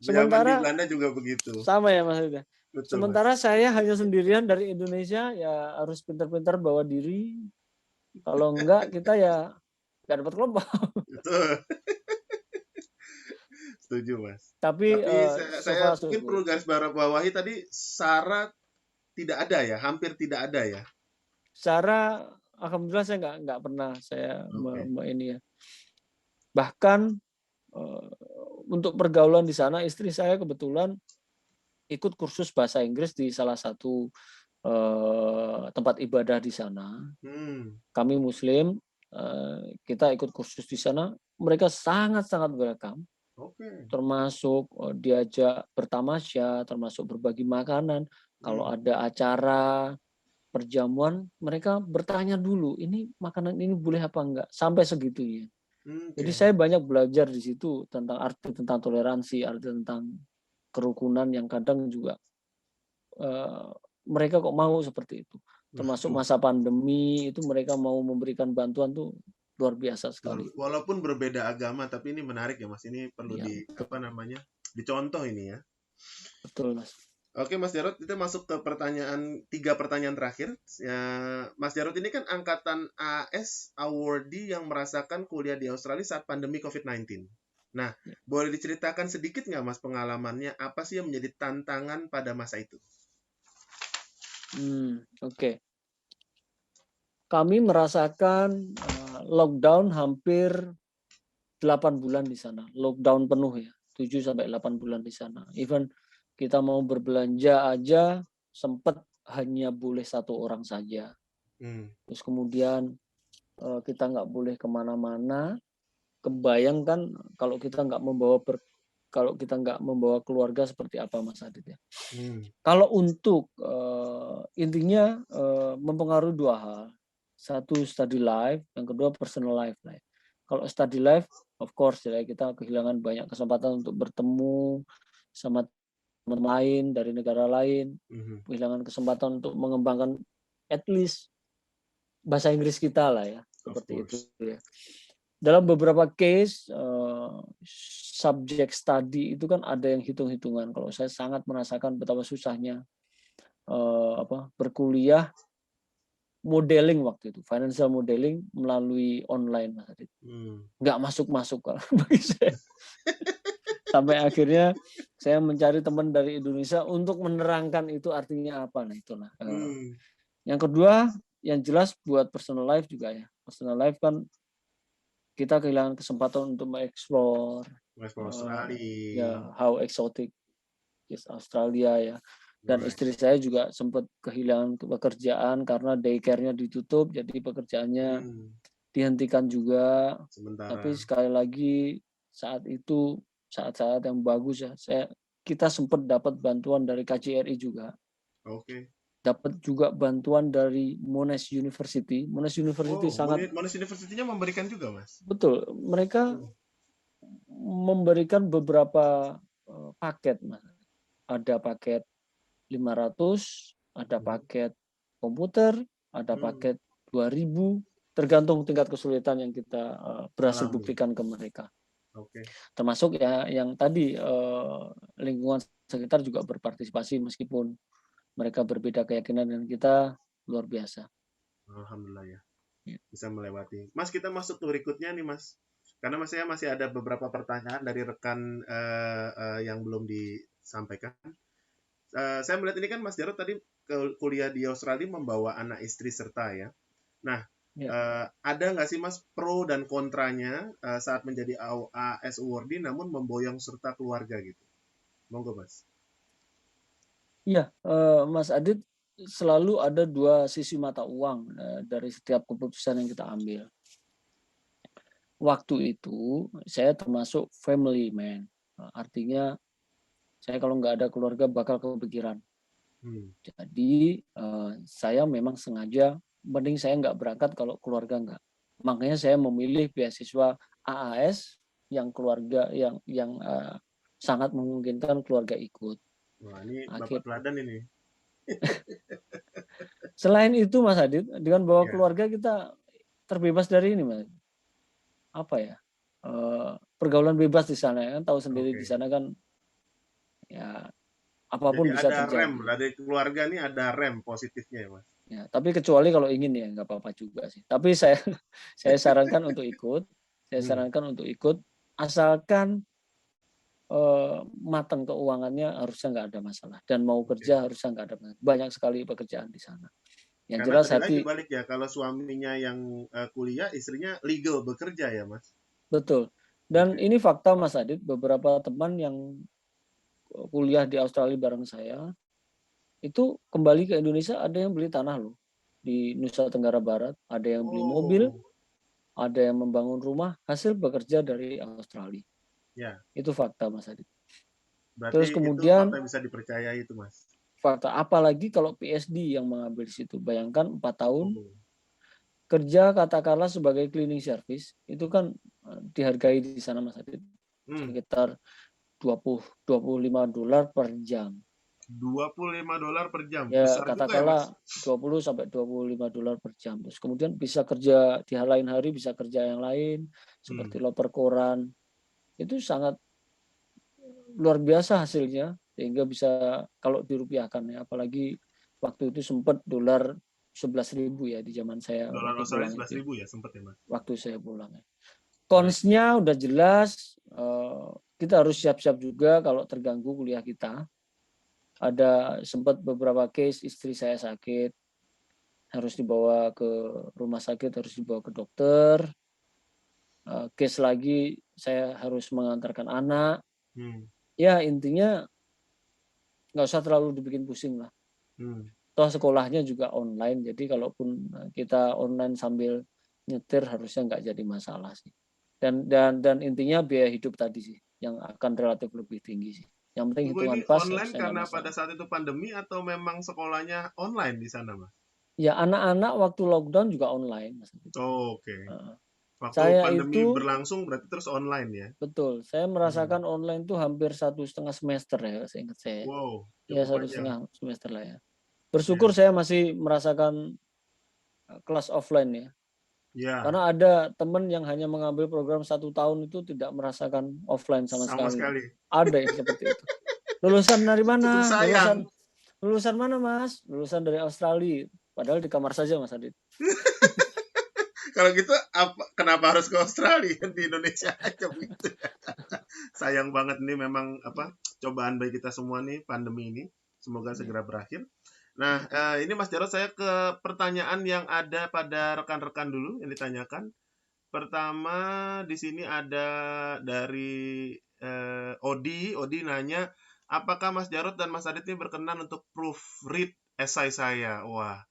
sementara di Belanda juga begitu. Sama ya Mas. Betul, sementara Mas. Saya hanya sendirian dari Indonesia ya harus pintar-pintar bawa diri. Kalau enggak kita ya nggak dapat kelompok. Betul. Setuju Mas. Tapi saya mungkin perlu garis bawahi tadi SARA tidak ada ya, hampir tidak ada ya. SARA alhamdulillah saya nggak pernah saya ini ya. Bahkan untuk pergaulan di sana istri saya kebetulan ikut kursus bahasa Inggris di salah satu tempat ibadah di sana. Kami Muslim, kita ikut kursus di sana. Mereka sangat-sangat welcome. Termasuk diajak bertamasya, termasuk berbagi makanan. Kalau ada acara perjamuan, mereka bertanya dulu, ini makanan ini boleh apa enggak? Sampai segitunya. Jadi saya banyak belajar di situ tentang arti tentang toleransi, arti tentang kerukunan yang kadang juga mereka kok mau seperti itu. Termasuk masa pandemi itu mereka mau memberikan bantuan tuh luar biasa sekali. Walaupun berbeda agama, tapi ini menarik ya Mas. Ini perlu dicontoh ini ya. Betul Mas. Oke Mas Jarod, kita masuk ke 3 pertanyaan terakhir. Ya, Mas Jarod ini kan angkatan AS awardee yang merasakan kuliah di Australia saat pandemi COVID-19. Nah, boleh diceritakan sedikit nggak Mas pengalamannya? Apa sih yang menjadi tantangan pada masa itu? Oke. Kami merasakan lockdown hampir 8 bulan di sana. Lockdown penuh ya, 7 sampai 8 bulan di sana. Even kita mau berbelanja aja sempat hanya boleh 1 orang saja. Terus kemudian kita nggak boleh kemana-mana. Kebayangkan kalau kita nggak membawa keluarga seperti apa Mas Adit ya. Kalau untuk intinya mempengaruhi 2 hal. 1 study life, yang kedua personal life. Kalau study life, of course ya kita kehilangan banyak kesempatan untuk bertemu sama teman lain dari negara lain, Mhm. kehilangan kesempatan untuk mengembangkan at least bahasa Inggris kita lah ya, Of seperti itu course. ya. Dalam beberapa case subject study itu kan ada yang hitung-hitungan. Kalau saya sangat merasakan betapa susahnya berkuliah modeling waktu itu, financial modeling melalui online, Mas Adit. Hmm. Nggak masuk-masuk kalau bagi saya. Sampai akhirnya saya mencari teman dari Indonesia untuk menerangkan itu artinya apa. Nah itulah. Hmm. Yang kedua, yang jelas buat personal life juga ya. Personal life kan kita kehilangan kesempatan untuk mengeksplor West ya Australia. how exotic is Australia ya. Dan Right. istri saya juga sempat kehilangan pekerjaan karena daycare-nya ditutup, jadi pekerjaannya Hmm. dihentikan juga. Tapi Sementara. sekali lagi saat itu saat-saat yang bagus ya. Kita sempat dapat bantuan dari KJRI juga. Oke. Dapat juga bantuan dari Monash University. Monash University Oh, sangat Monash University-nya memberikan juga, Mas. betul. Mereka Hmm. memberikan beberapa paket, Mas. Ada paket 500, ada Mhm. paket komputer, ada Hmm. paket 2000, tergantung tingkat kesulitan yang kita berhasil Alami. buktikan ke mereka. Oke. Termasuk ya yang tadi lingkungan sekitar juga berpartisipasi meskipun mereka berbeda keyakinan dengan kita, luar biasa. Alhamdulillah ya. Ya. Bisa melewati. Mas, kita masuk ke berikutnya nih, Mas. Karena saya masih ada beberapa pertanyaan dari rekan yang belum disampaikan. Saya melihat ini kan Mas Jarod tadi kuliah di Australia membawa anak istri serta ya. Nah, Ya. ada nggak sih Mas pro dan kontranya saat menjadi AS awardee namun memboyong serta keluarga gitu? Monggo Mas. Iya, Mas Adit, selalu ada dua sisi mata uang dari setiap keputusan yang kita ambil. Waktu itu saya termasuk family man, artinya saya kalau nggak ada keluarga bakal kepikiran. Jadi saya memang sengaja mending saya nggak berangkat kalau keluarga nggak. Makanya saya memilih beasiswa AAS yang keluarga yang sangat memungkinkan keluarga ikut. Wah, ini Bapak Akhir. teladan ini. Selain itu Mas Adit, dengan bawa Ya. keluarga kita terbebas dari ini Mas. Apa ya? Pergaulan bebas di sana kan, tahu sendiri di Oke. sana kan ya Jadi apapun bisa ada rem terjadi. dari keluarga nih, ada rem positifnya ya Mas. Ya, tapi kecuali kalau ingin ya nggak apa-apa juga sih. Tapi saya sarankan untuk ikut. Saya Hmm. sarankan untuk ikut asalkan matang keuangannya harusnya nggak ada masalah dan mau Oke. kerja harusnya nggak ada masalah. Banyak sekali pekerjaan di sana. Yang Karena jelas ada lagi hati balik ya, kalau suaminya yang kuliah, istrinya legal bekerja ya Mas. betul. Dan Oke. ini fakta Mas Adit, beberapa teman yang kuliah di Australia bareng saya itu kembali ke Indonesia ada yang beli tanah loh di Nusa Tenggara Barat, ada yang beli mobil, Oh, ada yang membangun rumah hasil bekerja dari Australia. ya. Itu fakta Mas Adit. Berarti Terus itu fakta kemudian yang bisa dipercayai itu Mas. fakta apalagi kalau PSD yang mengambil di situ. Bayangkan 4 tahun Oh. kerja katakanlah sebagai cleaning service itu kan dihargai di sana Mas Adit Hmm. sekitar 25 dolar per jam. $25 per jam. Ya Besar juga ya Mas. katakanlah 20 sampai 25 dolar per jam. Terus kemudian bisa kerja di lain hari, bisa kerja yang lain Hmm. seperti loper koran. Itu sangat luar biasa hasilnya sehingga bisa kalau dirupiahkan ya, apalagi waktu itu sempat dolar 11.000 ya di zaman saya Dolar waktu Australia pulang itu 11.000 ya. ya sempat ya Mas. Waktu saya pulang ya. Baik. Konsnya udah jelas, kita harus siap-siap juga kalau terganggu kuliah kita. Ada sempat beberapa case istri saya sakit, harus dibawa ke rumah sakit, harus dibawa ke dokter. Case lagi saya harus mengantarkan anak. Hmm. Ya intinya nggak usah terlalu dibikin pusing lah. Hmm. Toh sekolahnya juga online, jadi kalaupun kita online sambil nyetir harusnya nggak jadi masalah sih. Dan intinya biaya hidup tadi sih yang akan relatif lebih tinggi sih. Yang penting Tunggu, ini hitungan pas online harusnya nggak karena pada masalah. saat itu pandemi atau memang sekolahnya online di sana Mas? Ya anak-anak waktu lockdown juga online, Mas. Oh, oke. Waktu Saya pandemi itu berlangsung berarti terus online ya? betul, saya Mhm. merasakan online tuh hampir 1,5 semester ya, seingat saya. Wow, Ya cukup satu panjang. setengah semester lah ya. Bersyukur Ya, saya masih merasakan kelas offline ya. ya, Karena ada teman yang hanya mengambil program 1 tahun itu tidak merasakan offline sama sama sekali. sekali. Ada yang seperti itu. Lulusan dari Cukup mana? sayang. Lulusan mana, Mas? Lulusan dari Australia. Padahal di kamar saja, Mas Adit. Kalau gitu kenapa harus ke Australia? Di Indonesia aja begitu. Sayang banget nih memang cobaan bagi kita semua nih pandemi ini. Semoga Ya, segera berakhir. Nah, ini Mas Jarod saya ke pertanyaan yang ada pada rekan-rekan dulu yang ditanyakan. Pertama di sini ada dari Odi. Odi nanya, apakah Mas Jarod dan Mas Adit ini berkenan untuk proofread esai saya? Wah,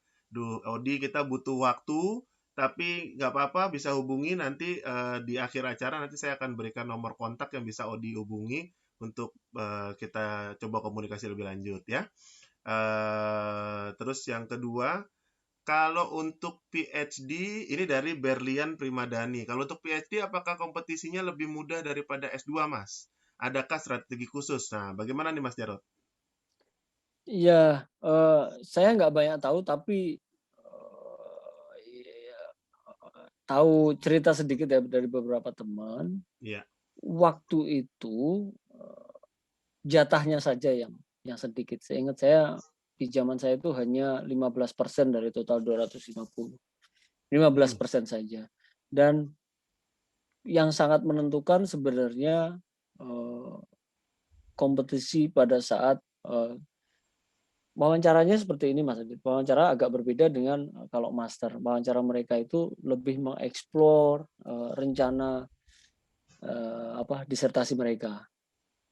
Odi kita butuh waktu, tapi nggak apa-apa bisa hubungi nanti di akhir acara nanti saya akan berikan nomor kontak yang bisa Odi hubungi untuk kita coba komunikasi lebih lanjut ya. Terus yang kedua, kalau untuk PhD, ini dari Berlian Primadani. Kalau untuk PhD, apakah kompetisinya lebih mudah daripada S2, Mas? Adakah strategi khusus? Nah, bagaimana nih, Mas Jarod? iya, saya nggak banyak tahu, tapi iya, tahu cerita sedikit ya dari beberapa teman. Iya. Waktu itu jatahnya saja yang sedikit. Seingat saya di zaman saya itu hanya 15% dari total 250. Hmm. 15% saja. Dan yang sangat menentukan sebenarnya eh, kompetisi pada saat wawancaranya seperti ini, Mas Adit. Wawancara agak berbeda dengan kalau master. Wawancara mereka itu lebih mengeksplor rencana disertasi mereka.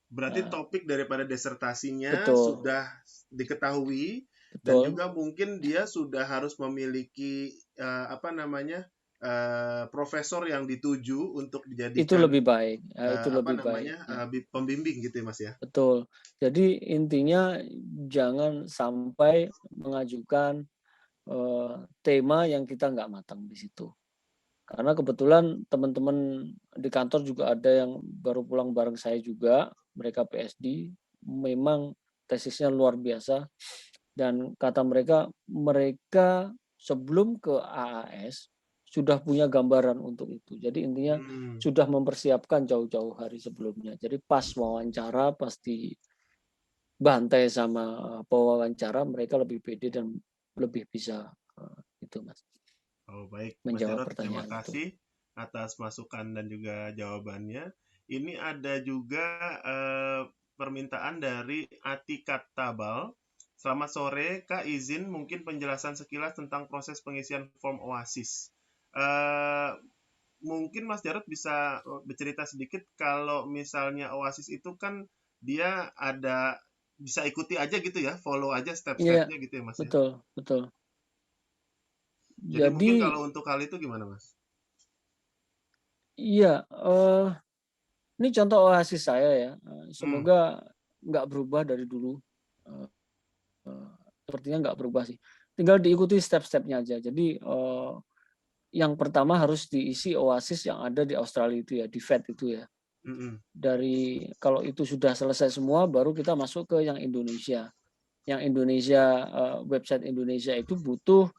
Berarti Eh, topik daripada disertasinya betul, sudah diketahui dan betul. juga mungkin dia sudah harus memiliki profesor yang dituju untuk Itu dijadikan lebih baik. Itu lebih baik. Ya. pembimbing gitu ya, Mas ya. Betul. Jadi intinya jangan sampai mengajukan tema yang kita nggak matang di situ. Karena kebetulan teman-teman di kantor juga ada yang baru pulang bareng saya juga, mereka PSD, memang tesisnya luar biasa dan kata mereka, mereka sebelum ke AAS sudah punya gambaran untuk itu. Jadi intinya Hmm. sudah mempersiapkan jauh-jauh hari sebelumnya. Jadi pas wawancara, pasti bantai sama pewawancara, mereka lebih pede dan lebih bisa itu Mas, Oh, baik, Mas menjawab Jarod, terima pertanyaan itu. kasih atas masukan dan juga jawabannya. Ini ada juga permintaan dari Atikat Tabal. Selamat sore, Kak, izin mungkin penjelasan sekilas tentang proses pengisian form Oasis. Eh, Mungkin Mas Jarod bisa bercerita sedikit kalau misalnya Oasis itu kan dia ada bisa ikuti aja gitu ya, follow aja Iya, step-stepnya gitu ya, Mas ya. betul, betul. Jadi mungkin Jadi kalau untuk hal itu gimana, Mas? iya, ini contoh oasis saya ya. Hmm. Semoga nggak berubah dari dulu. Eh, eh, Sepertinya nggak berubah sih. Tinggal diikuti step-stepnya aja. Jadi yang pertama harus diisi oasis yang ada di Australia itu ya, di VET itu ya. Mhm. Dari kalau itu sudah selesai semua, baru kita masuk ke yang Indonesia. Yang Indonesia, website Indonesia itu butuh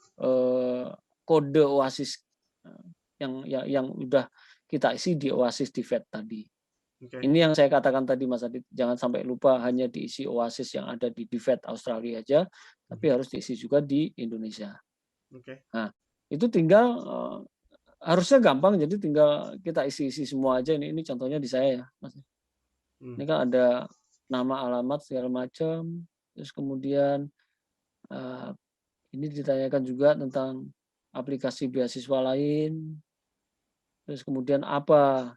kode oasis yang udah kita isi di oasis di VET tadi. Oke. Ini yang saya katakan tadi Mas Adit, jangan sampai lupa hanya diisi oasis yang ada di VET Australia aja, tapi Mhm. harus diisi juga di Indonesia. Oke. Nah, itu tinggal harusnya gampang, jadi tinggal kita isi-isi semua aja. Ini contohnya di saya ya, Mas. Mmm. Ini kan ada nama, alamat segala macam, terus kemudian eh, ini ditanyakan juga tentang aplikasi beasiswa lain, terus kemudian apa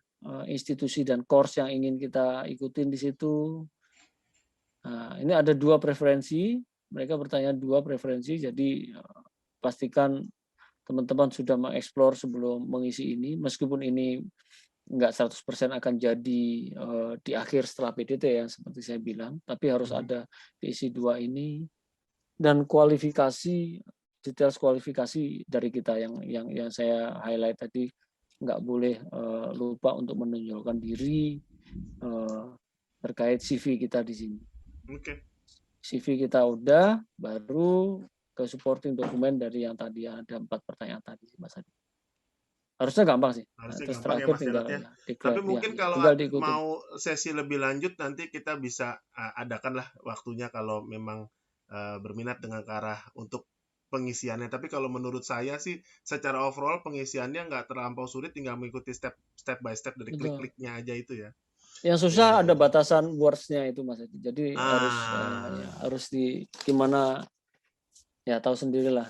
institusi dan course yang ingin kita ikutin di situ. Nah, ini ada 2 preferensi, mereka bertanya 2 preferensi, jadi pastikan teman-teman sudah mengeksplor sebelum mengisi ini, meskipun ini nggak 100% akan jadi di akhir setelah PDT ya, seperti saya bilang, tapi harus Mhm. ada diisi 2 ini, dan kualifikasi, details kualifikasi dari kita yang saya highlight tadi, nggak boleh lupa untuk menonjolkan diri terkait CV kita di sini. Oke. CV kita udah, baru ke supporting dokumen dari yang tadi ada 4 pertanyaan tadi, Mas Adi. Harusnya gampang sih. Harusnya Terus gampang ya terakhir Mas tinggal Jarod ya. ya Tapi declare, mungkin kalau tinggal diikutin. mau sesi lebih lanjut nanti kita bisa adakanlah waktunya kalau memang berminat dengan ke arah untuk pengisiannya. Tapi kalau menurut saya sih secara overall pengisiannya nggak terlampau sulit, tinggal mengikuti step by step dari Betul. klik-kliknya aja itu ya. Yang susah ada batasan words-nya itu Mas Adi. Jadi harus di gimana ya tahu sendirilah.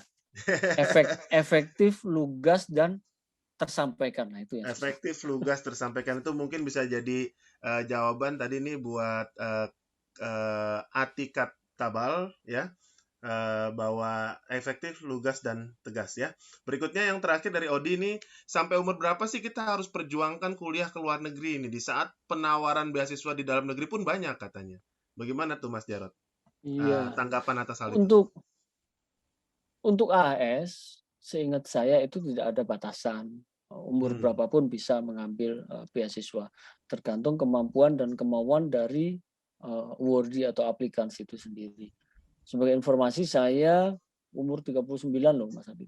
Efektif, lugas dan tersampaikan. Nah, itu yang susah. Efektif, lugas, tersampaikan itu mungkin bisa jadi jawaban tadi nih buat Atikat Tabal ya. Bahwa efektif, lugas, dan tegas ya. Berikutnya yang terakhir dari Odi nih, sampai umur berapa sih kita harus perjuangkan kuliah ke luar negeri ini? Di saat penawaran beasiswa di dalam negeri pun banyak katanya. Bagaimana tuh Mas Jarod? Iya. Tanggapan atas hal itu? Untuk AAS, seingat saya itu tidak ada batasan. Umur berapapun bisa mengambil beasiswa. Tergantung kemampuan dan kemauan dari awardee atau aplikan itu sendiri. Sebagai informasi, saya umur 39 loh, Mas Habib.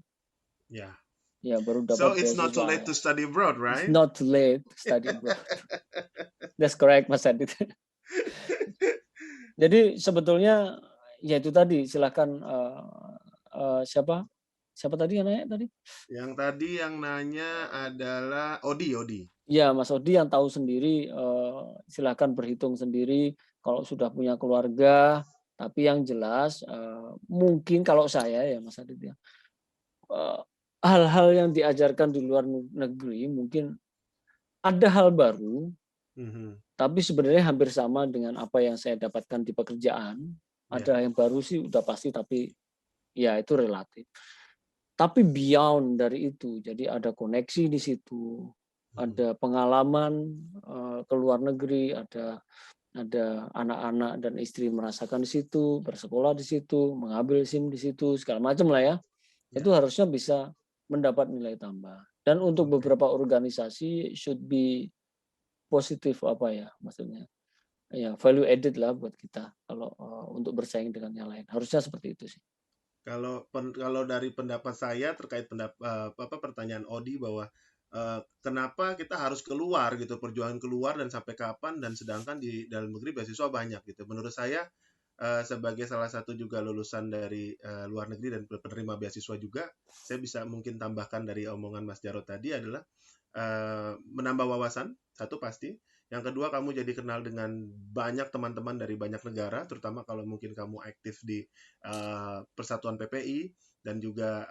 Ya. Ya, baru So dapat it's beasiswa. not too late to study abroad, right? It's not too late to study abroad. That's correct, Mas Adit. Jadi sebetulnya ya itu tadi, silakan siapa tadi yang nanya tadi? Yang tadi yang nanya adalah Odi. Ya, Mas Odi yang tahu sendiri, silakan berhitung sendiri kalau sudah punya keluarga. Tapi yang jelas mungkin kalau saya ya Mas Adit ya, hal-hal yang diajarkan di luar negeri mungkin ada hal baru, tapi sebenarnya hampir sama dengan apa yang saya dapatkan di pekerjaan. Ada yang baru sih udah pasti, tapi ya itu relatif. Tapi beyond dari itu, jadi ada koneksi di situ, ada pengalaman ke luar negeri, ada anak-anak dan istri merasakan di situ, bersekolah di situ, mengambil SIM di situ, segala macam lah ya. Itu harusnya bisa mendapat nilai tambah. Dan untuk beberapa organisasi should be positif maksudnya. Ya, value added lah buat kita kalau untuk bersaing dengan yang lain. Harusnya seperti itu sih. Kalau dari pendapat saya terkait pertanyaan Odi bahwa kenapa kita harus keluar gitu, perjuangan keluar dan sampai kapan, dan sedangkan di dalam negeri beasiswa banyak gitu. Menurut saya sebagai salah satu juga lulusan dari luar negeri dan penerima beasiswa juga, saya bisa mungkin tambahkan dari omongan Mas Jarod tadi adalah menambah wawasan, satu pasti. Yang kedua, kamu jadi kenal dengan banyak teman-teman dari banyak negara, terutama kalau mungkin kamu aktif di Persatuan PPI dan juga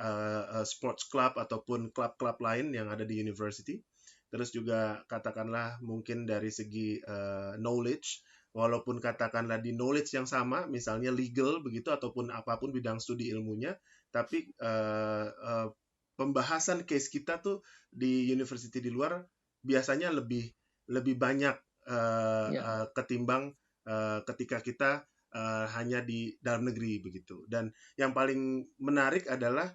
sports club ataupun klub-klub lain yang ada di university. Terus juga katakanlah mungkin dari segi knowledge, walaupun katakanlah di knowledge yang sama, misalnya legal begitu ataupun apapun bidang studi ilmunya, tapi pembahasan case kita tuh di university di luar biasanya lebih banyak ketimbang ketika kita hanya di dalam negeri begitu. Dan yang paling menarik adalah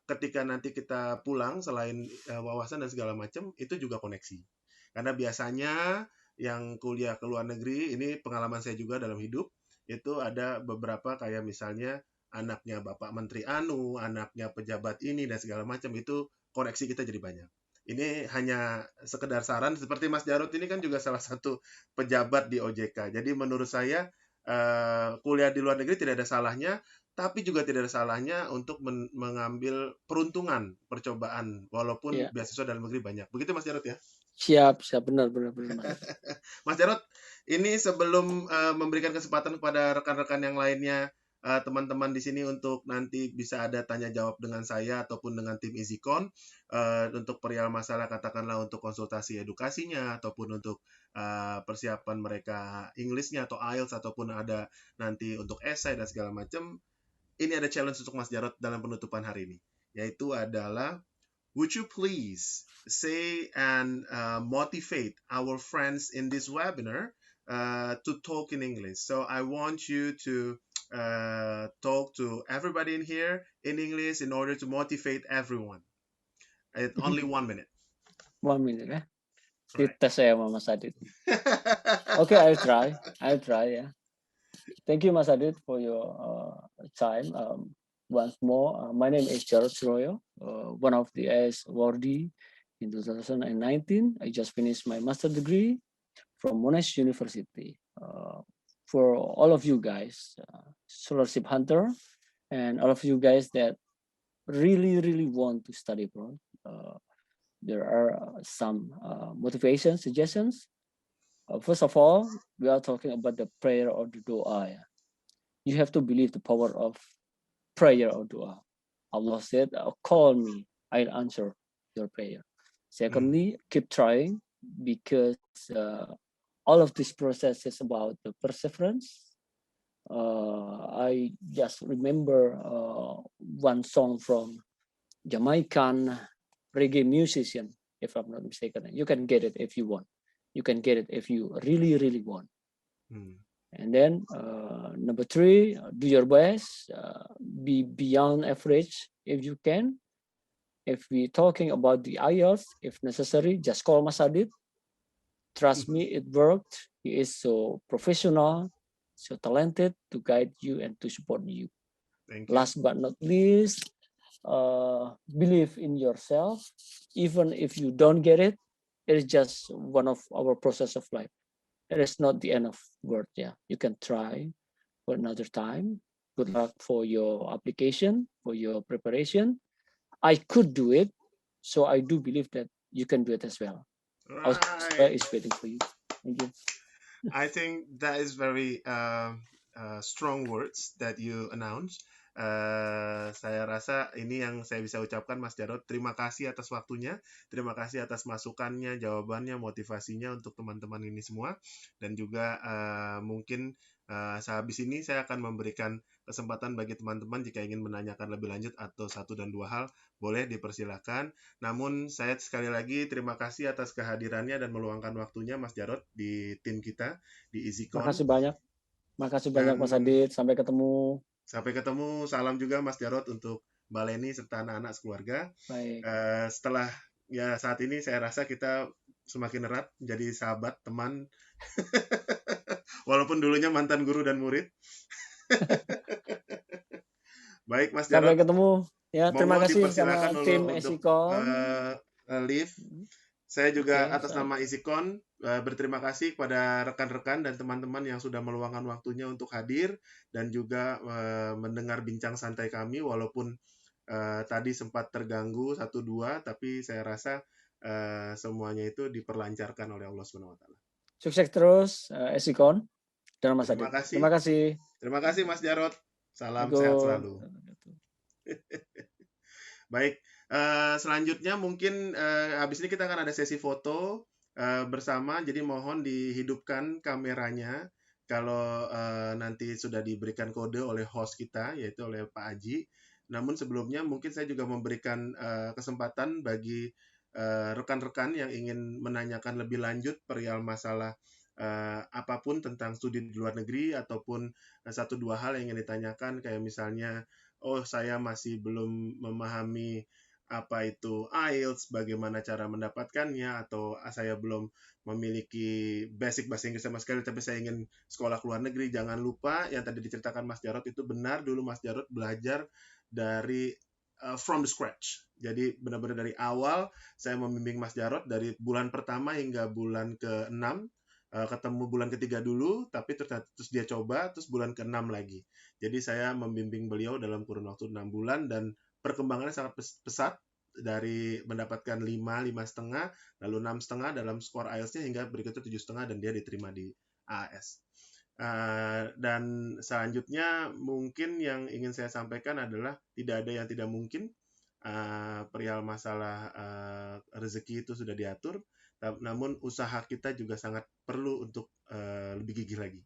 ketika nanti kita pulang, selain wawasan dan segala macam, itu juga koneksi. Karena biasanya yang kuliah ke luar negeri, ini pengalaman saya juga dalam hidup, itu ada beberapa kayak misalnya anaknya Bapak Menteri Anu, anaknya pejabat ini dan segala macam, itu koneksi kita jadi banyak. Ini hanya sekedar saran, seperti Mas Jarod ini kan juga salah satu pejabat di OJK. Jadi menurut saya kuliah di luar negeri tidak ada salahnya, tapi juga tidak ada salahnya untuk mengambil peruntungan, percobaan, walaupun beasiswa dalam negeri banyak. Begitu Mas Jarod ya? Siap, benar Mas. Mas Jarod, ini sebelum memberikan kesempatan kepada rekan-rekan yang lainnya, teman-teman di sini untuk nanti bisa ada tanya jawab dengan saya ataupun dengan tim EasyCon untuk perihal masalah katakanlah untuk konsultasi edukasinya ataupun untuk persiapan mereka English-nya atau IELTS ataupun ada nanti untuk essay dan segala macam. Ini ada challenge untuk Mas Jarod dalam penutupan hari ini, yaitu adalah would you please say and motivate our friends in this webinar to talk in English? So I want you to talk to everybody in here in English in order to motivate everyone. Only 1 minute. 1 minute ya. Right. Speed test saya sama Mas Adit. Okay, I'll try. Yeah. Thank you, Mas Adit, for your time. Once more, my name is Jarod Suroyo, one of the AS awardee in 2019. I just finished my master degree from Monash University. For all of you guys, scholarship hunter, and all of you guys that really want to study abroad, there are some motivation suggestions. First of all, we are talking about the prayer or the doa. Yeah. You have to believe the power of prayer or doa. Allah said, call me, I'll answer your prayer. Secondly, keep trying, because all of this process is about the perseverance. I just remember one song from Jamaican reggae musician, if I'm not mistaken. You can get it if you want. You can get it if you really want. And then number 3, do your best, be beyond average if you can. If we're talking about the IELTS, if necessary, just call Mas Adit. Trust me, it worked. He is so professional, so talented to guide you and to support you. Thank you. Last but not least, believe in yourself. Even if you don't get it, it is just one of our process of life. It is not the end of world. Yeah, you can try for another time. Good luck for your application, for your preparation. I could do it, so I do believe that you can do it as well. Australia Right. is waiting for you. Thank you. I think that is very strong words that you announce. Saya rasa ini yang saya bisa ucapkan, Mas Jarod. Terima kasih atas waktunya, terima kasih atas masukannya, jawabannya, motivasinya untuk teman-teman ini semua. Dan juga mungkin sehabis ini saya akan memberikan kesempatan bagi teman-teman jika ingin menanyakan lebih lanjut atau 1 dan 2 hal, boleh dipersilakan. Namun saya sekali lagi terima kasih atas kehadirannya dan meluangkan waktunya, Mas Jarod, di tim kita di EasyCon. Makasih banyak. Makasih banyak Mas Adit. Sampai ketemu. Sampai ketemu. Salam juga Mas Jarod untuk Mbak Leni serta anak-anak sekeluarga. Baik. Setelah ya saat ini saya rasa kita semakin erat menjadi sahabat, teman. Walaupun dulunya mantan guru dan murid. Baik Mas Jarod. Sampai ketemu. Ya, terima kasih sama tim EasyCon. Live. Saya juga atas nama EasyCon berterima kasih kepada rekan-rekan dan teman-teman yang sudah meluangkan waktunya untuk hadir dan juga mendengar bincang santai kami, walaupun tadi sempat terganggu 1-2, tapi saya rasa semuanya itu diperlancarkan oleh Allah SWT. Sukses terus EasyCon dan Mas Adit. Terima kasih. Terima kasih Mas Jarod. Salam sehat selalu. Baik. Selanjutnya mungkin habis ini kita akan ada sesi foto bersama, jadi mohon dihidupkan kameranya kalau nanti sudah diberikan kode oleh host kita, yaitu oleh Pak Aji. Namun sebelumnya mungkin saya juga memberikan kesempatan bagi rekan-rekan yang ingin menanyakan lebih lanjut perihal masalah apapun tentang studi di luar negeri, ataupun 1-2 hal yang ingin ditanyakan, kayak misalnya, oh saya masih belum memahami apa itu IELTS, bagaimana cara mendapatkannya, atau saya belum memiliki basic bahasa Inggris sama sekali, tapi saya ingin sekolah ke luar negeri. Jangan lupa yang tadi diceritakan Mas Jarod itu benar. Dulu Mas Jarod belajar dari from the scratch. Jadi benar-benar dari awal saya membimbing Mas Jarod dari bulan pertama hingga bulan ke-6. Ketemu bulan ketiga dulu, tapi terus dia coba, terus bulan ke-6 lagi. Jadi saya membimbing beliau dalam kurun waktu 6 bulan, dan perkembangannya sangat pesat, dari mendapatkan 5,5, lalu 6,5 dalam skor IELTS-nya, hingga berikutnya 7,5 dan dia diterima di AAS. Dan selanjutnya mungkin yang ingin saya sampaikan adalah tidak ada yang tidak mungkin. Perihal masalah rezeki itu sudah diatur, namun usaha kita juga sangat perlu untuk lebih gigih lagi.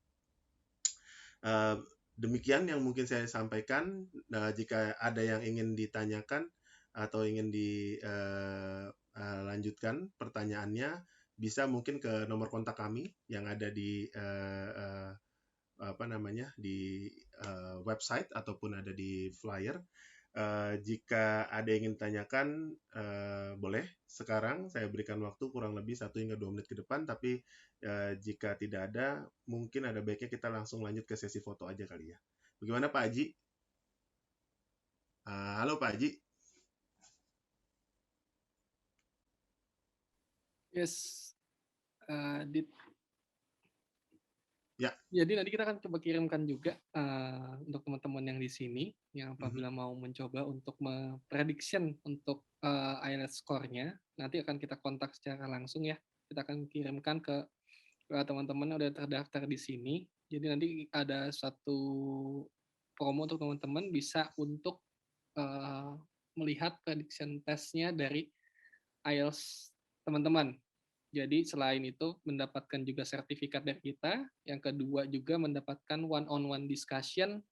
Demikian yang mungkin saya sampaikan. Jika ada yang ingin ditanyakan atau ingin dilanjutkan pertanyaannya, bisa mungkin ke nomor kontak kami yang ada di di website ataupun ada di flyer. Jika ada yang ingin tanyakan, boleh sekarang saya berikan waktu kurang lebih 1 hingga 2 menit ke depan, tapi jika tidak ada, mungkin ada baiknya kita langsung lanjut ke sesi foto aja kali ya. Bagaimana Pak Haji? Halo Pak Haji. Yes, Dit. Ya. Jadi nanti kita akan coba kirimkan juga untuk teman-teman yang di sini yang apabila mau mencoba untuk prediction untuk IELTS score-nya, nanti akan kita kontak secara langsung ya. Kita akan kirimkan ke teman-teman yang udah terdaftar di sini. Jadi nanti ada satu promo untuk teman-teman bisa untuk melihat prediction test-nya dari IELTS teman-teman. Jadi selain itu mendapatkan juga sertifikat dari kita, yang kedua juga mendapatkan one-on-one discussion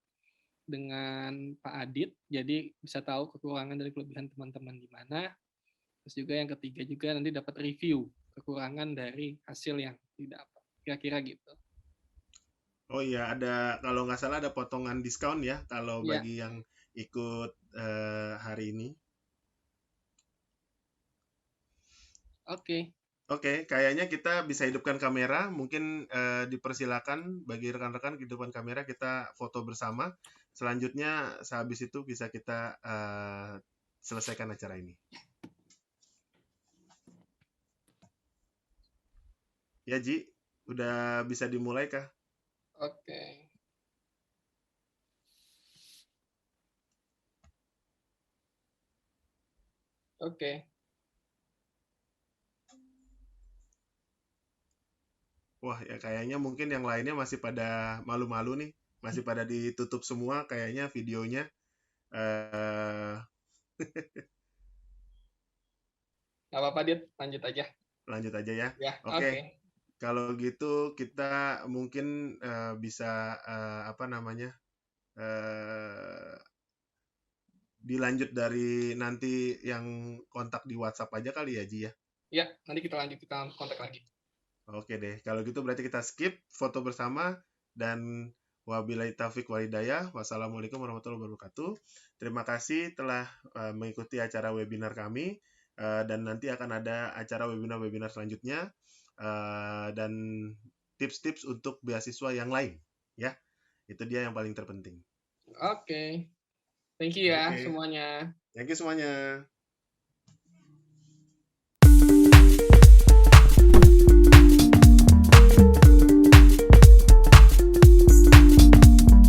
dengan Pak Adit, jadi bisa tahu kekurangan dari kelebihan teman-teman di mana. Terus juga yang ketiga juga nanti dapat review kekurangan dari hasil yang didapat. Kira-kira gitu. Oh iya, ada kalau nggak salah ada potongan diskon ya kalau Ya. bagi yang ikut hari ini. Oke. Oke, kayaknya kita bisa hidupkan kamera. Mungkin dipersilakan bagi rekan-rekan hidupkan kamera, kita foto bersama. Selanjutnya sehabis itu bisa kita selesaikan acara ini. Ya Ji, udah bisa dimulai kah? Oke. Oke. Wah, ya kayaknya mungkin yang lainnya masih pada malu-malu nih. Masih pada ditutup semua kayaknya videonya. Nggak apa-apa, Dit. Lanjut aja. Lanjut aja ya. Ya, Oke. oke. Kalau gitu kita mungkin bisa dilanjut dari nanti yang kontak di WhatsApp aja kali ya, Ji ya? Ya, nanti kita lanjut, kita kontak lagi. Oke deh, kalau gitu berarti kita skip foto bersama dan wabillahi taufik walhidayah. Wassalamualaikum warahmatullahi wabarakatuh. Terima kasih telah mengikuti acara webinar kami dan nanti akan ada acara webinar-webinar selanjutnya dan tips-tips untuk beasiswa yang lain ya. Itu dia yang paling terpenting. Oke. Thank you ya semuanya. Thank you semuanya.